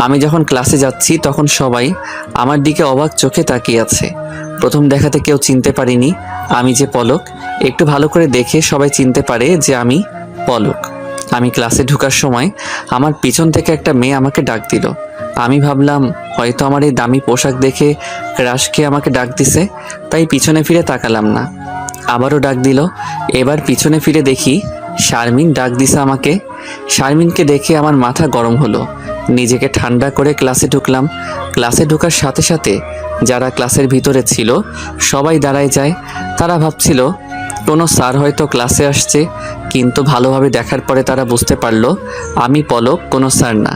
আমি যখন ক্লাসে যাচ্ছি তখন সবাই আমার দিকে অবাক চোখে তাকিয়ে আছে। প্রথম দেখাতে কেউ চিনতে পারিনি আমি যে পলক। একটু ভালো করে দেখে সবাই চিনতে পারে যে আমি পলক। আমি ক্লাসে ঢোকার সময় আমার পিছন থেকে একটা মেয়ে আমাকে ডাক দিল। আমি ভাবলাম হয়তো আমার এই দামি পোশাক দেখে ক্রাশ খেয়ে আমাকে ডাক দিছে, তাই পিছনে ফিরে তাকালাম না। আবারও ডাক দিল। এবার পিছনে ফিরে দেখি শারমিন ডাক দিছে আমাকে। শারমিনকে দেখে আমার মাথা গরম হলো। নিজেকে ঠান্ডা করে ক্লাসে ঢুকলাম। ক্লাসে ঢোকার সাথে সাথে যারা ক্লাসের ভিতরে ছিল সবাই দাঁড়ায় যায়। তারা ভাবছিল কোনো স্যার হয়তো ক্লাসে আসছে, কিন্তু ভালোভাবে দেখার পরে তারা বুঝতে পারলো আমি পলক, কোনো স্যার না।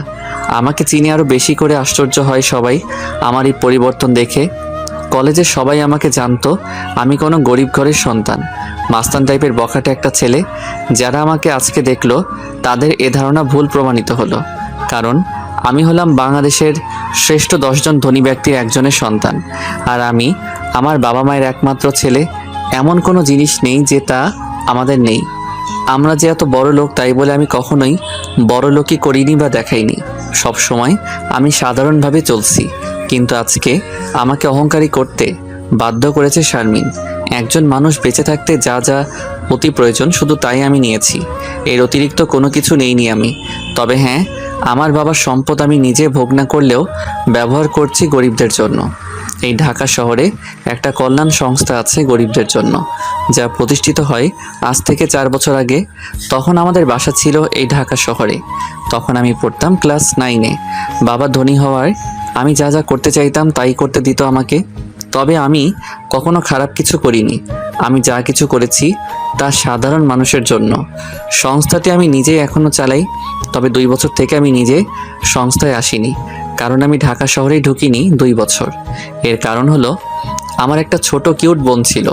আমাকে চিনে আরও বেশি করে আশ্চর্য হয় সবাই আমার এই পরিবর্তন দেখে। কলেজে সবাই আমাকে জানতো আমি কোনো গরিব ঘরের সন্তান, মাস্তান টাইপের বখাটে একটা ছেলে। যারা আমাকে আজকে দেখলো তাদের এ ধারণা ভুল প্রমাণিত হলো, কারণ আমি হলাম বাংলাদেশের শ্রেষ্ঠ 10 জন ধনী ব্যক্তির একজনের সন্তান। আর আমি আমার বাবা মায়ের একমাত্র ছেলে। এমন কোনো জিনিস নেই যে তা আমাদের নেই। আমরা যে এত বড় লোক তাই বলে আমি কখনোই বড় লোকই করিনি বা দেখাইনি। সব সময় আমি সাধারণভাবে চলছি, কিন্তু আজকে আমাকে অহংকারী করতে বাধ্য করেছে শারমিন। একজন মানুষ বেঁচে থাকতে যা যা অতি প্রয়োজন শুধু তাই আমি নিয়েছি, এর অতিরিক্ত কোনো কিছু নেইনি আমি। তবে হ্যাঁ, আমার বাবার সম্পদ আমি নিজে ভোগ না করলেও ব্যবহার করছি গরিবদের জন্য। এই ঢাকা শহরে একটা কল্যাণ সংস্থা আছে গরিবদের জন্য, যা প্রতিষ্ঠিত হয় আজ থেকে 4 বছর আগে। তখন আমাদের বাসা ছিল এই ঢাকা শহরে। তখন আমি পড়তাম ক্লাস 9-এ। বাবা ধনী হওয়ায় আমি যা যা করতে চাইতাম তাই করতে দিত আমাকে। তবে আমি কখনো খারাপ কিছু করিনি। আমি যা কিছু করেছি তা সাধারণ মানুষের জন্য। সংস্থাটি আমি নিজেই এখনও চালাই। তবে 2 বছর থেকে আমি নিজে সংস্থায় আসিনি, কারণ আমি ঢাকা শহরেই ঢুকিনি 2 বছর। এর কারণ হলো আমার একটা ছোট কিউট বোন ছিল।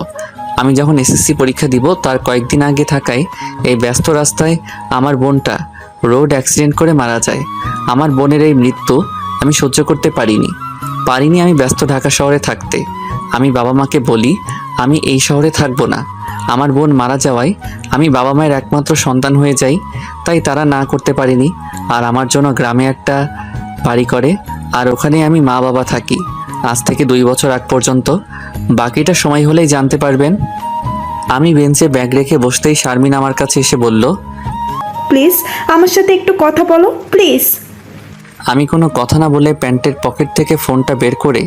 আমি যখন এসএসসি পরীক্ষা দিব তার কয়েকদিন আগে থাকায় এই ব্যস্ত রাস্তায় আমার বোনটা রোড অ্যাক্সিডেন্ট করে মারা যায়। আমার বোনের এই মৃত্যু আমি সহ্য করতে পারিনি আমি ব্যস্ত ঢাকা শহরে থাকতে। আমি বাবা মাকে বলি আমি এই শহরে থাকবো না। আমার বোন মারা যাওয়ায় আমি বাবা মায়ের একমাত্র সন্তান হয়ে যাই, তাই তারা না করতে পারেনি। আর আমার জন্য গ্রামে একটা বাড়ি করে, আর ওখানে আমি মা বাবা থাকি আজ থেকে 2 বছর আগ পর্যন্ত। বাকিটা সময় হলেই জানতে পারবেন। আমি বেঞ্চে ব্যাগ রেখে বসতেই শারমিন আমার কাছে এসে বলল, প্লিজ আমার সাথে একটু কথা বলো প্লিজ। আমি কোনো কথা না বলে প্যান্টের পকেট থেকে ফোনটা বের করে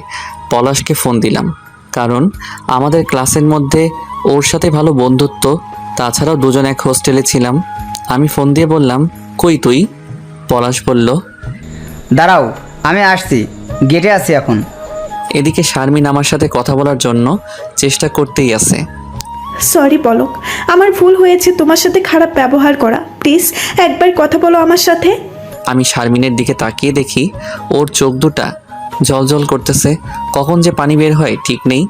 পলাশকে ফোন দিলাম, কারণ আমাদের ক্লাসের মধ্যে ওর সাথে ভালো বন্ধুত্ব। তাছাড়াও দুজন এক হোস্টেলে ছিলাম। আমি ফোন দিয়ে বললাম, কই তুই? পলাশ বলল, দাঁড়াও, আমি আসছি, গেটে আছি এখন। এদিকে শারমিন আমার সাথে কথা বলার জন্য চেষ্টা করতেই আছে। সরি পলক, আমার ভুল হয়েছে তোমার সাথে খারাপ ব্যবহার করা। প্লিজ একবার কথা বলো আমার সাথে। আমি শারমিনের দিকে তাকিয়ে দেখি ওর চোখ দুটা জলজল করতেছে। কখন যে পানি বের হয় ঠিক নেই।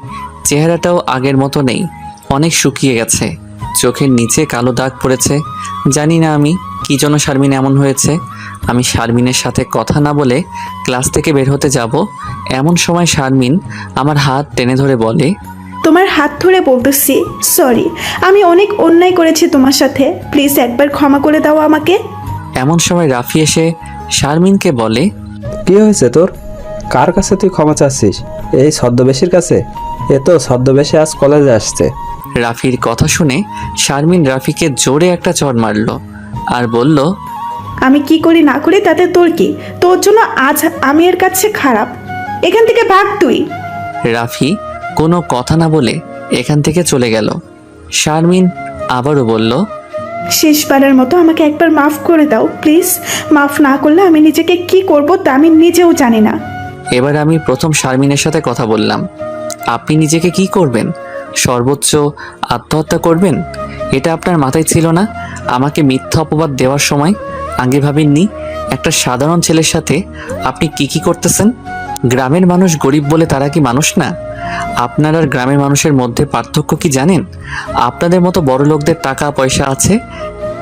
চেহারাটাও আগের মতো নেই, অনেক শুকিয়ে গেছে। চোখের নিচে কালো দাগ পড়েছে। জানি না আমি কী জন্য শারমিন এমন হয়েছে। আমি শারমিনের সাথে কথা না বলে ক্লাস থেকে বের হতে যাব, এমন সময় শারমিন আমার হাত টেনে ধরে বলে, তোমার হাত ধরে বলতেছি সরি, আমি অনেক অন্যায় করেছি তোমার সাথে, প্লিজ একবার ক্ষমা করে দাও আমাকে। এমন সময় রাফি এসে শারমিনকে বলে, কি হয়েছে তোর? কার কাছে তুই ক্ষমা চাচ্ছিস? এই ছদ্মবেশীর কাছে? এ তো ছদ্মবেশে আজ কলেজে আসছে। রাফির কথা শুনে শারমিন রাফিকে জোরে একটা চড় মারল আর বলল, আমি কি করি না করি তাতে তোর কি? তোর জন্য আজ আমি এর কাছে খারাপ। এখান থেকে ভাগ তুই। রাফি কোনো কথা না বলে এখান থেকে চলে গেল। শারমিন আবারও বলল, শেষবারের মতো আমাকে একবার মাফ করে দাও প্লিজ। মাফ না করলে আমি নিজেকে কি করব তা আমি নিজেও জানি না। এবার আমি প্রথম শারমিনের সাথে কথা বললাম। আপনি নিজেকে কি করবেন? সর্বোচ্চ আত্মহত্যা করবেন? এটা আপনার মাথায় ছিল না? আমাকে মিথ্যা অপবাদ দেওয়ার সময় আগে ভাবেননি? একটা সাধারণ ছেলের সাথে আপনি কি করতেছেন? গ্রামের মানুষ গরিব বলে তারা কি মানুষ না? আপনার আর গ্রামের মানুষের মধ্যে পার্থক্য কি জানেন? আপনাদের মতো বড় লোকদের টাকা পয়সা আছে,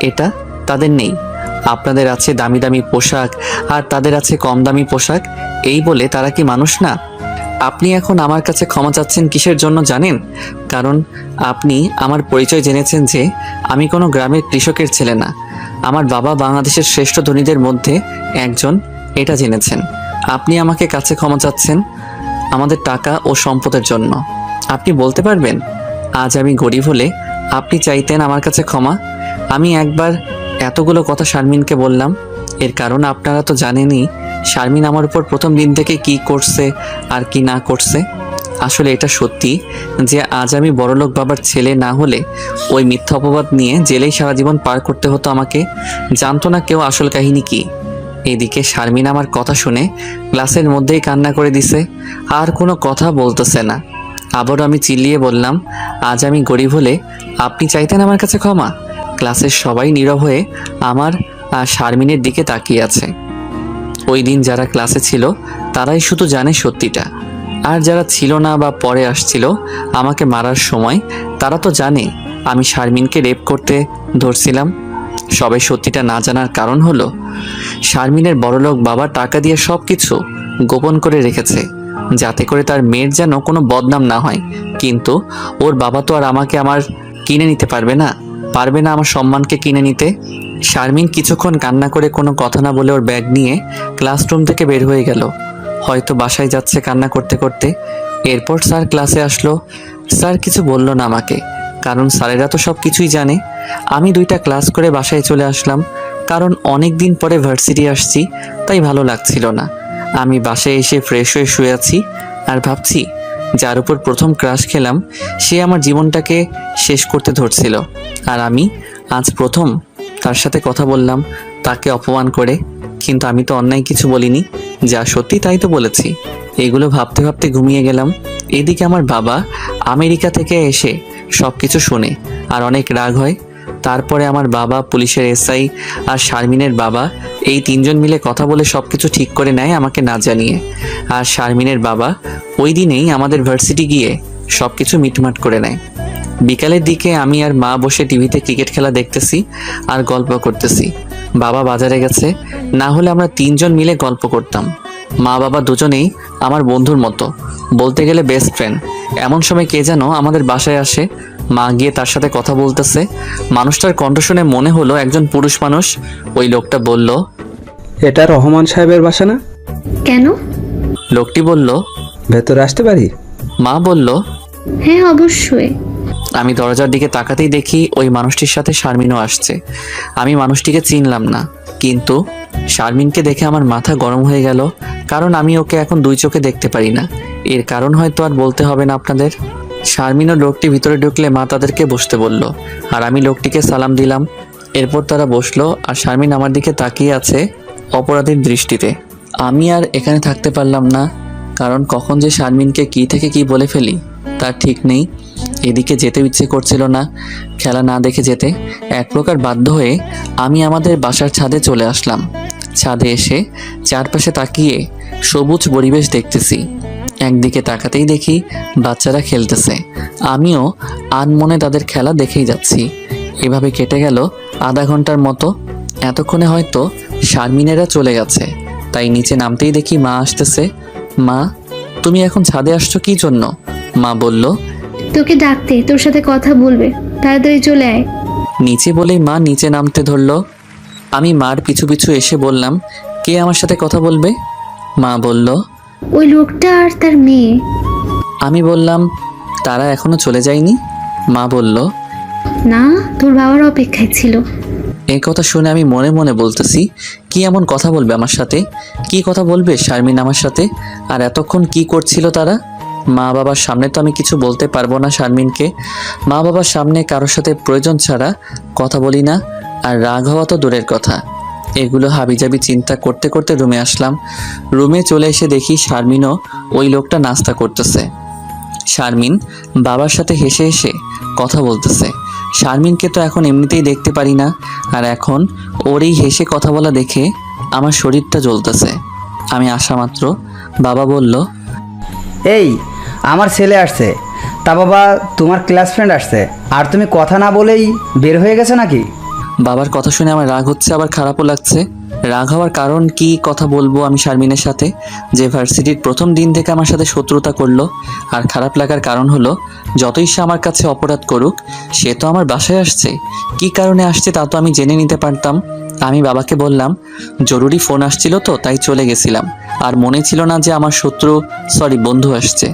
এটা তাদের নেই। আপনাদের আছে দামি দামি পোশাক আর তাদের আছে কম দামি পোশাক, এই বলে তারা কি মানুষ না? আপনি এখন আমার কাছে ক্ষমা চাচ্ছেন কিসের জন্য জানেন? কারণ আপনি আমার পরিচয় জেনেছেন যে আমি কোনো গ্রামের কৃষকের ছেলে না। আমার বাবা বাংলাদেশের শ্রেষ্ঠ ধনীদের মধ্যে একজন, এটা জেনেছেন। আপনি আমাকে কাছে ক্ষমা চাচ্ছেন আমাদের টাকা ও সম্পদের জন্য। আপনি বলতে পারবেন আজ আমি গরিব হলে আপনি চাইতেন আমার কাছে ক্ষমা? আমি একবার এতগুলো কথা শারমিনকে বললাম, এর কারণ আপনারা তো জানেনই শারমিন আমার উপর প্রথম দিন থেকে কি করছে আর কি না করছে। আসলে এটা সত্যি যে আজ আমি বড়লোক বাবার ছেলে না হলে ওই মিথ্যা অপবাদ নিয়ে জেলেই সারা জীবন পার করতে হতো আমাকে। জানতো না কেউ আসল কাহিনী কি। এদিকে শারমিন আমার কথা শুনে ক্লাসের মধ্যেই কান্না করে দিছে, আর কোনো কথা বলতেছে না। আবারও আমি চিল্লিয়ে বললাম, আজ আমি গরিব হলে আপনি চাইতেন আমার কাছে ক্ষমা? ক্লাসের সবাই নীরব হয়ে আমার আর শারমিনের দিকে তাকিয়ে আছে। ওই দিন যারা ক্লাসে ছিল তারাই শুধু জানে সত্যিটা, আর যারা ছিল না বা পরে আসছিল আমাকে মারার সময় তারা তো জানে আমি শারমিনকে রেপ করতে ধরছিলাম। সবাই সত্যিটা না জানার কারণ হলো শারমিনের বড়লোক বাবা টাকা দিয়ে সব কিছু গোপন করে রেখেছে যাতে করে তার মেয়ের যেন কোনো বদনাম না হয়। কিন্তু ওর বাবা তো আর আমাকে আমার কিনে নিতে পারবে না আমার সম্মানকে কিনে নিতে। শারমিন কিছুক্ষণ কান্না করে কোনো কথা না বলে ওর ব্যাগ নিয়ে ক্লাসরুম থেকে বের হয়ে গেল। হয়তো বাসায় যাচ্ছে কান্না করতে করতে। এরপর স্যার ক্লাসে আসলো। স্যার কিছু বলল না আমাকে, কারণ স্যারেরা তো সব কিছুই জানে। আমি 2টা ক্লাস করে বাসায় চলে আসলাম, কারণ অনেক দিন পরে ভার্সিটি আসছি, তাই ভালো লাগছিল না। আমি বাসায় এসে ফ্রেশ হয়ে শুয়ে আছি আর ভাবছি যার উপর প্রথম ক্রাশ খেলাম সে আমার জীবনটাকে শেষ করতে ধরছিল, আর আমি আজ প্রথম তার সাথে কথা বললাম তাকে অপমান করে। কিন্তু আমি তো অন্যায় কিছু বলিনি, যা সত্যি তাই তো বলেছি। এগুলো ভাবতে ভাবতে ঘুমিয়ে গেলাম। এদিকে আমার বাবা আমেরিকা থেকে এসে সব কিছু শোনে আর অনেক রাগ হয়। তারপরে আমার বাবা, পুলিশের এসআই আর শারমিনের বাবা, এই 3জন মিলে কথা বলে সব কিছু ঠিক করে নেয় আমাকে না জানিয়ে। আর শারমিনের বাবা ওই দিনেই আমাদের ভার্সিটি গিয়ে সব কিছু মিটমাট করে নেয়। বিকালের দিকে আমি আর মা বসে টিভিতে ক্রিকেট খেলা দেখতেছি আর গল্প করতেছি। বাবা বাজারে গেছে, না হলে আমরা 3জন মিলে গল্প করতাম। মা বাবা দুজনেই আমার বন্ধুর মতো, বলতে গেলে বেস্ট ফ্রেন্ড। এমন সময় কে যেন আমাদের বাসায় আসে। মা গিয়ে তার সাথে কথা বলতেছে। মানুষটার কণ্ঠ শুনে মনে হলো একজন পুরুষ মানুষ। ওই লোকটা বলল, এটা রহমান সাহেবের বাসা না? কেন? লোকটি বলল, ভেতরে আসতে পারি? মা বলল, হ্যাঁ অবশ্যই। আমি দরজার দিকে তাকাতেই দেখি ওই মানুষটির সাথে শারমিনও আসছে। আমি মানুষটিকে চিনলাম না, কিন্তু শারমিনকে দেখে আমার মাথা গরম হয়ে গেল, কারণ আমি ওকে এখন 2 চোখে দেখতে পারি না। এর কারণ হয়তো আর বলতে হবে না আপনাদের। শারমিন ও লোকটি ভিতরে ঢুকলে মা তাদেরকে বসতে বলল, আর আমি লোকটিকে সালাম দিলাম। এরপর তারা বসলো, আর শারমিন আমার দিকে তাকিয়ে আছে অপরাধীর দৃষ্টিতে। আমি আর এখানে থাকতে পারলাম না, কারণ কখন যে শারমিনকে কি থেকে কি বলে ফেলি তার ঠিক নেই। এদিকে যেতে ইচ্ছে করছিল না, খেলা না দেখে যেতে। এক প্রকার বাধ্য হয়ে আমি আমাদের বাসার ছাদে চলে আসলাম। ছাদে এসে চারপাশে তাকিয়ে সবুজ পরিবেশ দেখতেছি। একদিকে তাকাতেই দেখি বাচ্চারা খেলতেছে, আমিও আনমনে তাদের খেলা দেখেই যাচ্ছি। এভাবে কেটে গেল আধা ঘন্টার মতো। এতক্ষণে হয়তো শারমিনেরা চলে গেছে, তাই নিচে নামতেই দেখি মা আসতেছে। মা, তুমি এখন ছাদে আসছো কি জন্য? মা বলল, তোকে ডাকতে, তোর সাথে কথা বলবে, তাড়াতাড়ি চলে আয়। নিচে বলেই মা নিচে নামতে ধরলো। আমি মার পিছু পিছু এসে বললাম, কে আমার সাথে কথা বলবে? মা বলল, ওই লোকটা আর তার মেয়ে। আমি বললাম, তারা এখনো চলে যায়নি? মা বলল, না, তোর বাবার অপেক্ষায় ছিল। এই কথা শুনে আমি মনে মনে বলতেছি, কি এমন কথা বলবে আমার সাথে? কি কথা বলবে শারমিন আমার সাথে? আর এতক্ষণ কি করছিল তারা? মা বাবার সামনে তো আমি কিছু বলতে পারবো না শারমিনকে। মা বাবার সামনে কারোর সাথে প্রয়োজন ছাড়া কথা বলি না, আর রাগ হওয়া তো দূরের কথা। এগুলো হাবিজাবি চিন্তা করতে করতে রুমে আসলাম। রুমে চলে এসে দেখি শারমিনও ওই লোকটা নাস্তা করতেছে। শারমিন বাবার সাথে হেসে হেসে কথা বলতেছে। শারমিনকে তো এখন এমনিতেই দেখতে পারি না, আর এখন ওর এই হেসে কথা বলা দেখে আমার শরীরটা জ্বলতেছে। আমি আসা মাত্র বাবা বলল, এই আমার ছেলে আসছে। তা বাবা, তোমার ক্লাস ফ্রেন্ড আসছে, আর তুমি কথা না বলেই বের হয়ে গেছো নাকি? বাবার কথা শুনে আমার রাগ হচ্ছে, আবার খারাপও লাগছে। রাগ হওয়ার কারণ কি কথা বলবো আমি শারমিনের সাথে, যে ভার্সিটির প্রথম দিন থেকে আমার সাথে শত্রুতা করলো। আর খারাপ লাগার কারণ হলো, যতই সে আমার কাছে অপরাধ করুক, সে তো আমার বাসায় আসছে। কি কারণে আসছে তা তো আমি জেনে নিতে পারতাম। আমি বাবাকে বললাম, জরুরি ফোন আসছিল তো তাই চলে গেছিলাম, আর মনে ছিল না যে আমার বন্ধু আসছে।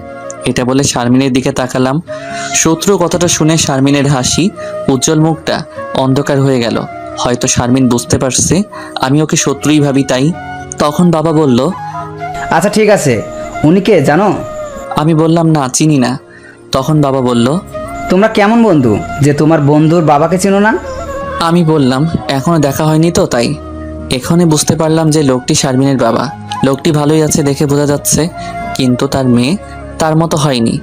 এটা বলে শারমিনের দিকে তাকালাম। শত্রু কথাটা শুনে শারমিনের হাসি উজ্জ্বল মুখটা অন্ধকার হয়ে গেল। হয়তো শারমিন বুঝতে পারছে আমি ওকে শত্রুই ভাবি, তাই। তখন বাবা বলল, আচ্ছা ঠিক আছে, উনি কে জানো? আমি বললাম, না চিনি না। তখন বাবা বলল, তোমরা কেমন বন্ধু যে তোমার বন্ধুর বাবাকে চিনো না? আমি বললাম, এখনো দেখা হয়নি তো তাই। এখানে বুঝতে পারলাম যে লোকটি শারমিনের বাবা। লোকটি ভালোই আছে দেখে বোঝা যাচ্ছে, কিন্তু তার মেয়ে তার মতো হয়নি।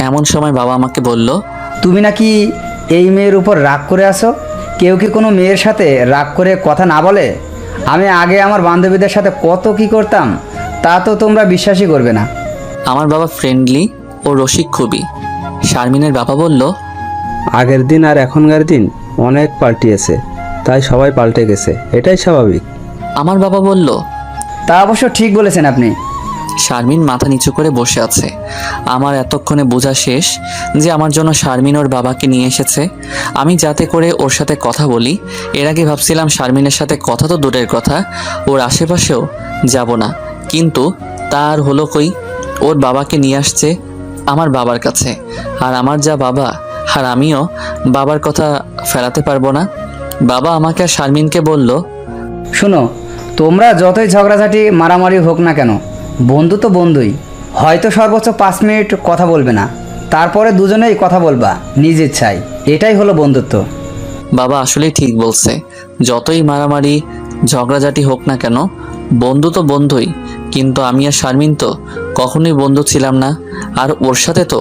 এমন সময় বাবা আমাকে বলল, তুমি নাকি এই মেয়ের উপর রাগ করে আসো? কেউ কি কোনো মেয়ের সাথে রাগ করে কথা না বলে? আমি আগে আমার বান্ধবীদের সাথে কত কি করতাম, তা তো তোমরা বিশ্বাসই করবে না। আমার বাবা ফ্রেন্ডলি ও রসিক খুবই। শারমিনের বাবা বলল, আগের দিন আর এখনকার দিন অনেক পাল্টিয়েছে, তাই সবাই পাল্টে গেছে, এটাই স্বাভাবিক। আমার বাবা বলল, তা অবশ্য ঠিক বলেছেন আপনি। শারমিন মাথা নিচু করে বসে আছে। আমার এতক্ষণে বোঝা শেষ যে আমার জন্য শারমিন ওর বাবাকে নিয়ে এসেছে, আমি যাতে করে ওর সাথে কথা বলি। এর আগে ভাবছিলাম শারমিনের সাথে কথা তো দূরের কথা, ওর আশেপাশেও যাব না, কিন্তু তার হলো কই, ওর বাবাকে নিয়ে আসছে আমার বাবার কাছে। আর আমার যা বাবা, আর আমিও বাবার কথা ফেরাতে পারবো না। বাবা আমাকে আর শারমিনকে বলল, শোনো, তোমরা যতই ঝগড়াঝাটি মারামারি হোক না কেন, বন্ধু তো বন্ধুই। হয়তো সর্বোচ্চ 5 মিনিট কথা বলবে না, তারপরে দুজনেই কথা বলবা নিজ ইচ্ছায়, এটাই হলো বন্ধুত্ব। বাবা আসলেই ঠিক বলছে, যতই মারামারি ঝগড়াঝাটি হোক না কেন, বন্ধু তো বন্ধুই। কিন্তু আমি আর শারমিন তো কখনোই বন্ধু ছিলাম না, আর ওর সাথে তো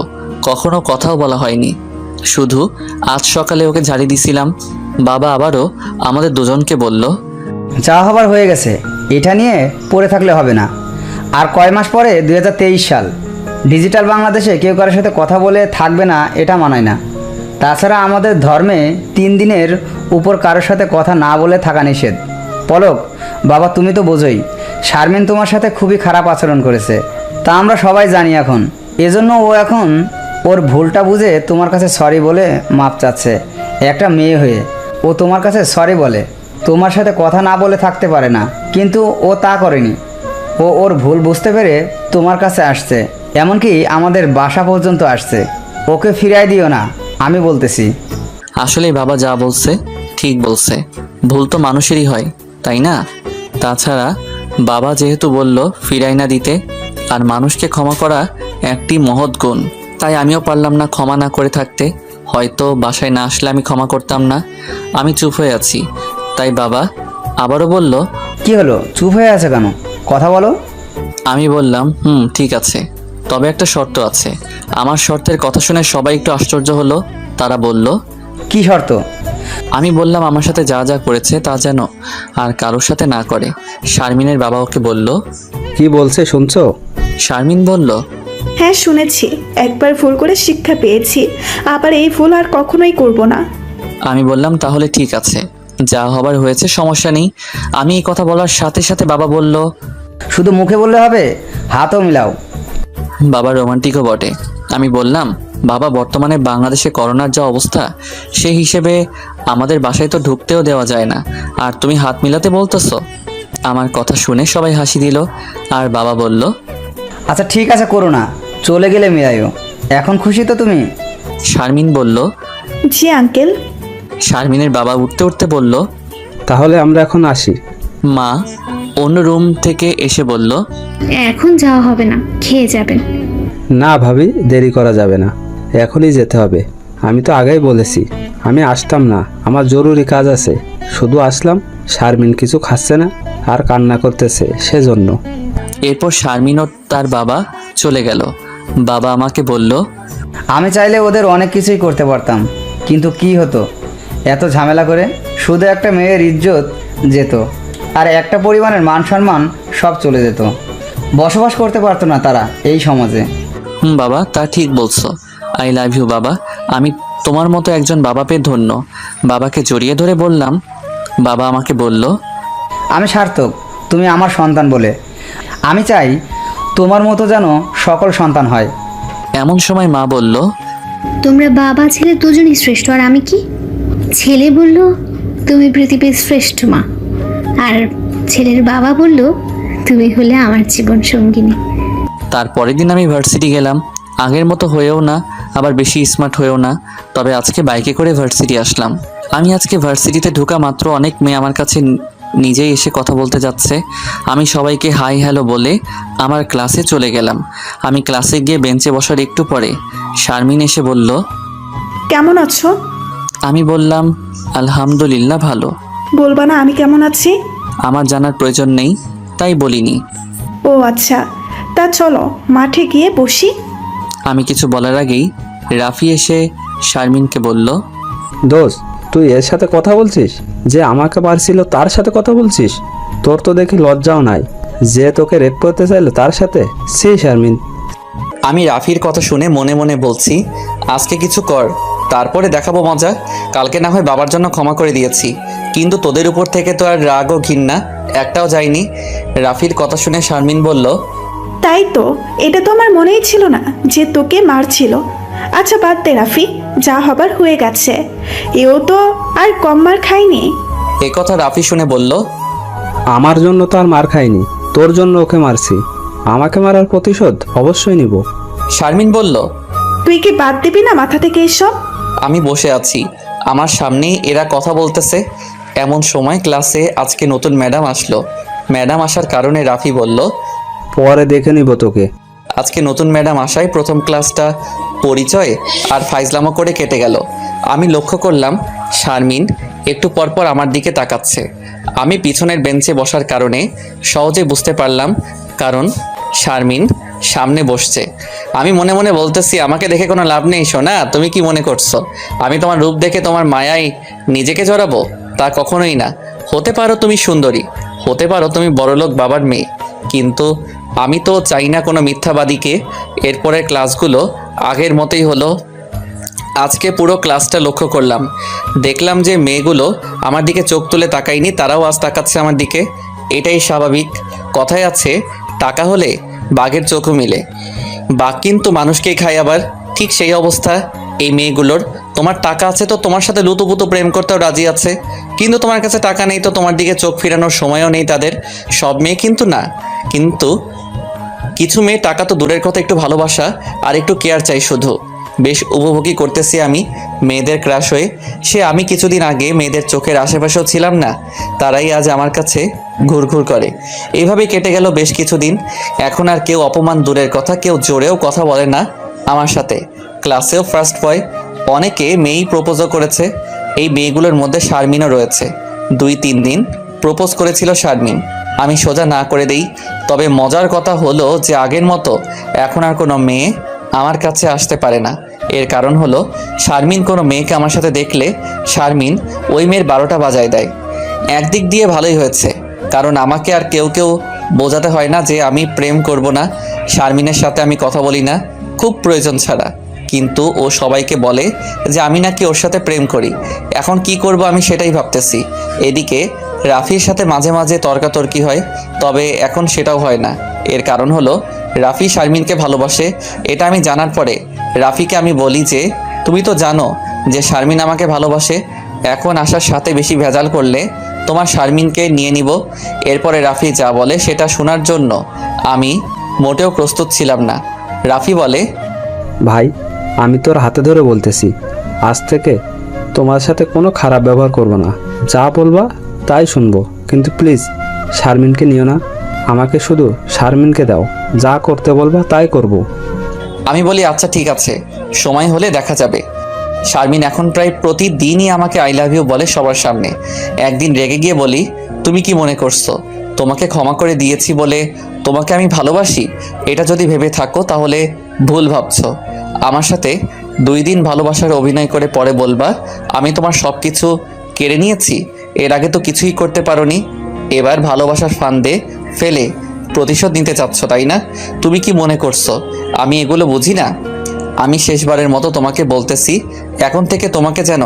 কখনো কথাও বলা হয়নি। শুধু আজ সকালে ওকে ঝাড়ি দিছিলাম। বাবা আবারও আমাদের দুজনকে বলল, যা হবার হয়ে গেছে, এটা নিয়ে পড়ে থাকলে হবে না। আর কয় মাস পরে 2023 সাল, ডিজিটাল বাংলাদেশে কেউ কারোর সাথে কথা বলে থাকবে না, এটা মানায় না। তাছাড়া আমাদের ধর্মে 3 দিনের উপর কারোর সাথে কথা না বলে থাকা নিষেধ। পলক, বাবা তুমি তো বোঝোই, শারমিন তোমার সাথে খুবই খারাপ আচরণ করেছে, তা আমরা সবাই জানি এখন। এজন্য ও এখন ওর ভুলটা বুঝে তোমার কাছে সরি বলে মাপ চাচ্ছে। একটা মেয়ে হয়ে ও তোমার কাছে সরি বলে, তোমার সাথে কথা না বলে থাকতে পারে না, কিন্তু ও তা করেনি। ও ওর ভুল বুঝতে পেরে তোমার কাছে আসছে, এমনকি আমাদের বাসা পর্যন্ত আসছে। ওকে ফিরাই দিও না, আমি বলতেছি। আসলে বাবা যা বলছে ঠিক বলছে, ভুল তো মানুষেরই হয়, তাই না? তাছাড়া বাবা যেহেতু বলল ফিরাই না দিতে, আর মানুষকে ক্ষমা করা একটি মহৎ গুণ, তাই আমিও পারলাম না ক্ষমা না করে থাকতে। হয়তো বাসায় না আসলে আমি ক্ষমা করতাম না। আমি চুপ হয়ে আছি, তাই বাবা আবারও বলল, কি হলো, চুপ হয়ে আছে কেন? কথা বলো। আমি বললাম, ঠিক আছে, তবে একটা শর্ত আছে। আমার শর্তের কথা শুনে সবাই একটু আশ্চর্য হলো। তারা বলল, কি শর্ত? আমি বললাম, আমার সাথে যা যা করেছে তা যেন আর কারোর সাথে না করে। শারমিনের বাবা ওকে বলল, কি বলছে শুনছো? শারমিন বলল, হ্যাঁ শুনেছি, একবার ভুল করে শিক্ষা পেয়েছি, আবার এই ভুল আর কখনোই করব না। আমি বললাম, তাহলে ঠিক আছে, যা হবার হয়েছে, সমস্যা নেই। আমি এই কথা বলার সাথে সাথে বাবা বলল, শুধু মুখে বললে হবে, হাতও মিলাও। বাবা রোমান্টিকও বটে। আমি বললাম, বাবা বর্তমানে বাংলাদেশে করোনার যা অবস্থা, সেই হিসেবে আমাদের বাসায় তো ঢুকতেও দেওয়া যায় না, আর তুমি হাত মিলাতে বলতেছো? আমার কথা শুনে সবাই হাসি দিল, আর বাবা বলল, আচ্ছা ঠিক আছে, করো না, চলে গেলে মিলাইও। এখন খুশি তো তুমি? শারমিন বলল। জি আঙ্কেল। শারমিনের বাবা উঠতে উঠতে বলল, তাহলে আমরা এখন আসি। মা অন্য রুম থেকে এসে বলল, এখন যাওয়া হবে না, খেয়ে যাবেন। না ভাবি, দেরি করা যাবে না, এখনই যেতে হবে। আমি তো আগেই বলেছি আমি আসতাম না, আমার জরুরি কাজ আছে। শুধু আসলাম, শারমিন কিছু খাচ্ছে না আর কান্না করতেছে, সেজন্য। এরপর শারমিন ও তার বাবা চলে গেল। বাবা আমাকে বলল, আমি চাইলে ওদের অনেক কিছুই করতে পারতাম, কিন্তু কি হতো এত ঝামেলা করে? শুধু একটা মেয়ের ইজ্জত যেত, আর একটা পরিবারের মান সম্মান সব চলে যেত। বসবাস করতে পারতো না তারা এই সমাজে। বাবা, তা ঠিক বলছো। আই লাভ ইউ বাবা। আমি তোমার মতো একজন বাবা পেয়ে ধন্য। বাবাকে জড়িয়ে ধরে বললাম। বাবা আমাকে বলল, আমি সার্থক তুমি আমার সন্তান বলে। আমি চাই তোমার মতো যেন সকল সন্তান হয়। এমন সময় মা বলল, তোমরা বাবা ছেলে দুজনই শ্রেষ্ঠ, আর আমি কি? ছেলে বলল তুমি পৃথিবীর শ্রেষ্ঠ মা, আর ছেলের বাবা বলল তুমি হলে আমার জীবন সঙ্গিনী। তারপরের দিন আমি ভার্সিটি গেলাম। আগের মতো হয়েও না, আবার বেশি স্মার্ট হয়েও না, তবে আজকে বাইকে করে ভার্সিটি আসলাম। আমি আজকে ভার্সিটিতে ঢোকা মাত্র অনেক মেয়ে আমার কাছে নিজেই এসে কথা বলতে যাচ্ছে। আমি সবাইকে হাই হ্যালো বলে আমার ক্লাসে চলে গেলাম। আমি ক্লাসে গিয়ে বেঞ্চে বসার একটু পরে শারমিন এসে বলল, কেমন আছো? আমি বললাম, আলহামদুলিল্লাহ ভালো। বলবা না আমি কেমন আছি? আমার জানার প্রয়োজন নেই, তাই বলিনি। ও আচ্ছা, তা চলো মাঠে গিয়ে বসি। আমি কিছু বলার আগেই রাফি এসে শারমিনকে বলল, দোস্ত, তুই এর সাথে কথা বলছিস? যে আমাকে মারছিল তার সাথে কথা বলছিস? তোর তো দেখি লজ্জাও নাই। যে তোকে রেপ করতে চাইলো তার সাথে? সে শারমিন। আমি রাফির কথা শুনে মনে মনে বলছি, আজকে কিছু কর, তারপরে দেখাবো মজা। কালকে না হয় বাবার জন্য ক্ষমা করে দিয়েছি, কিন্তু তোদের উপর থেকে তো আর রাগ ও ঘৃণা একটাও যায়নি। রাফির কথা শুনে শারমিন বলল, তাই তো, এটা তো আমার মনেই ছিল না যে তোকে মারছিল। আচ্ছা বাদ দে রাফি, যা হবার হয়ে গেছে। এও তো আর কম মার খায়নি। এ কথা রাফি শুনে বলল, আমার জন্য তো আর মার খাইনি, তোর জন্য ওকে মারছি। আমাকে মারার প্রতিশোধ অবশ্যই নিব। শারমিন বলল, তুই কি বাদ দিবি না মাথা থেকে এসব? আমি বসে আছি, আমার সামনেই এরা কথা বলতেছে। এমন সময় ক্লাসে আজকে নতুন ম্যাডাম আসলো। ম্যাডাম আসার কারণে রাফি বলল, পরে দেখে নিব তোকে। আজকে নতুন ম্যাডাম আসায় প্রথম ক্লাসটা পরিচয় আর ফাইজলামো করে কেটে গেল। আমি লক্ষ্য করলাম শারমিন একটু পরপর আমার দিকে তাকাচ্ছে। আমি পিছনের বেঞ্চে বসার কারণে সহজে বুঝতে পারলাম, কারণ শারমিন সামনে বসছে। আমি মনে মনে বলতেছি, আমাকে দেখে কোনো লাভ নেই সোনা, তুমি কি মনে করছো আমি তোমার রূপ দেখে তোমার মায়ায় নিজেকে জড়াবো? তা কখনোই না। হতে পারো তুমি সুন্দরী, হতে পারো তুমি বড়লোক বাবার মেয়ে, কিন্তু আমি তো চাই না কোনো মিথ্যাবাদীকে। এরপরের ক্লাসগুলো আগের মতোই হলো। আজকে পুরো ক্লাসটা লক্ষ্য করলাম, দেখলাম যে মেয়েগুলো আমার দিকে চোখ তুলে তাকায়নি, তারাও আজ তাকাচ্ছে আমার দিকে। এটাই স্বাভাবিক। কথায় আছে, টাকা হলে বাঘের চোখও মিলে। বাঘ কিন্তু মানুষকেই খায় আবার। ঠিক সেই অবস্থা এই মেয়েগুলোর। তোমার টাকা আছে তো তোমার সাথে লুতুপুতু প্রেম করতেও রাজি আছে, কিন্তু তোমার কাছে টাকা নেই তো তোমার দিকে চোখ ফিরানোর সময়ও নেই তাদের। সব মেয়ে কিন্তু না, কিন্তু কিছু মেয়ে টাকা তো দূরের কথা, একটু ভালোবাসা আর একটু কেয়ার চাই শুধু। বেশ উপভোগী করতেছি আমি মেয়েদের ক্রাশ হয়ে। সে আমি কিছুদিন আগে মেয়েদের চোখের আশেপাশেও ছিলাম না, তারাই আজ আমার কাছে ঘুরঘুর করে। এইভাবেই কেটে গেল বেশ কিছুদিন। এখন আর কেউ অপমান দূরের কথা, কেউ জোরেও কথা বলে না আমার সাথে। ক্লাসেও ফার্স্ট বয়। অনেকে মেয়েই প্রপোজও করেছে। এই মেয়েগুলোর মধ্যে শারমিনও রয়েছে। 2-3 দিন প্রপোজ করেছিল শারমিন, আমি সোজা না করে দেই। তবে মজার কথা হলো যে আগের মতো এখন আর কোনো মেয়ে আমার কাছে আসতে পারে না। এর কারণ হলো শারমিন কোনো মেয়েকে আমার সাথে দেখলে শারমিন ওই মেয়ের 12টা বাজায় দেয়। একদিক দিয়ে ভালোই হয়েছে, কারণ আমাকে আর কেউ বোঝাতে হয় না যে আমি প্রেম করব না। শারমিনের সাথে আমি কথা বলি না খুব প্রয়োজন ছাড়া, কিন্তু ও সবাইকে বলে যে আমি নাকি ওর সাথে প্রেম করি। এখন কি করব আমি সেটাই ভাবতেছি। এদিকে রাফির সাথে মাঝে মাঝে তর্কাতর্কি হয়, তবে এখন সেটাও হয় না। এর কারণ হলো রাফি শারমিনকে ভালোবাসে। এটা আমি জানার পরে রাফিকে আমি বলি যে তুমি তো জানো যে শারমিন আমাকে ভালোবাসে, এখন আসার সাথে বেশি ভেজাল করলে তোমার শারমিনকে নিয়ে নিব। এরপরে রাফি যা বলে সেটা শোনার জন্য আমি মোটেও প্রস্তুত ছিলাম না। রাফি বলে, ভাই আমি তোর হাতে ধরে বলতেছি, আজ থেকে তোমার সাথে কোনো খারাপ ব্যবহার করব না, যা বলবা তাই শুনবো, কিন্তু প্লিজ শারমিনকে নিও না। আমাকে শুধু শারমিনকে দাও, যা করতে বলবা তাই করব। আমি বলি আচ্ছা ঠিক আছে, সময় হলে দেখা যাবে। শারমিন এখন প্রায় প্রতিদিনই আমাকে আই লাভ ইউ বলে সবার সামনে। একদিন রেগে গিয়ে বলি, তুমি কি মনে করছো তোমাকে ক্ষমা করে দিয়েছি বলে তোমাকে আমি ভালোবাসি? এটা যদি ভেবে থাকো তাহলে ভুল ভাবছো। আমার সাথে 2 দিন ভালোবাসার অভিনয় করে পরে বলবা আমি তোমার সব কিছু কেড়ে নিয়েছি। এর আগে তো কিছুই করতে পারোনি, এবার ভালোবাসার ফান্দে ফেলে প্রতিশোধ নিতে চাচ্ছ, তাই না? তুমি কি মনে করছো আমি এগুলো বুঝি না? আমি শেষবারের মতো তোমাকে বলতেছি, এখন থেকে তোমাকে যেন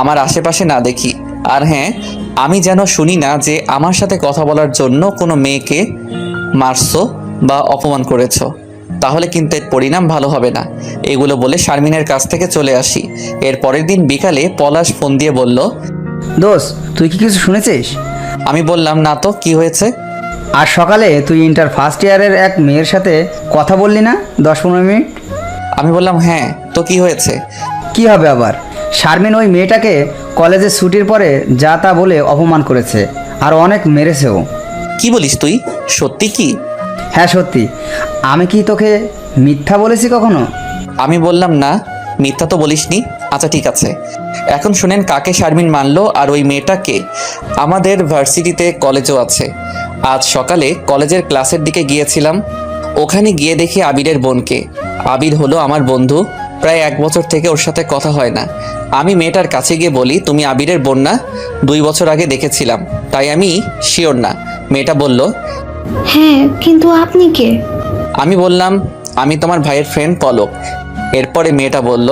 আমার আশেপাশে না দেখি। আর হ্যাঁ, আমি যেন শুনি না যে আমার সাথে কথা বলার জন্য কোনো মেয়েকে মারছো বা অপমান করেছো, তাহলে কিন্তু এর পরিণাম ভালো হবে না। এগুলো বলে শারমিনের কাছ থেকে চলে আসি। এর পরের দিন বিকালে পলাশ ফোন দিয়ে বলল, দোস্ত তুই কি কিছু শুনেছিস? আমি বললাম না তো, কি হয়েছে? আজ সকালে তুই ইন্টার ফার্স্ট ইয়ারের এক মেয়ের সাথে কথা বললি না 10-15 মিনিট? আমি বললাম হ্যাঁ, তো কি হয়েছে? কি হবে আবার, শারমিন ওই মেয়েটাকে কলেজের ছুটির পরে যা তা বলে অপমান করেছে, আর অনেক মেরেছেও। কি বলিস তুই, সত্যি কি? হ্যাঁ সত্যি। আমি কি তোকে মিথ্যা বলেছি কখনো? আমি বললাম না, মিথ্যা তো বলিসনি। আচ্ছা ঠিক আছে, এখন শুনেন কাকে শারমিন মানলো আর ওই মেয়েটাকে। আমাদের ভার্সিটিতে কলেজও আছে। আজ সকালে কলেজের ক্লাসের দিকে গিয়েছিলাম, ওখানে গিয়ে দেখি আবিরের বোনকে। আবির হলো আমার বন্ধু, প্রায় 1 বছর থেকে ওর সাথে কথা হয় না। আমি মেয়েটার কাছে গিয়ে বলি, তুমি আবিরের বোন না? 2 বছর আগে দেখেছিলাম, তাই আমি শিওর না। মেয়েটা বলল, হ্যাঁ, কিন্তু আপনি কে? আমি বললাম আমি তোমার ভাইয়ের ফ্রেন্ড পলক। এরপরে মেয়েটা বলল,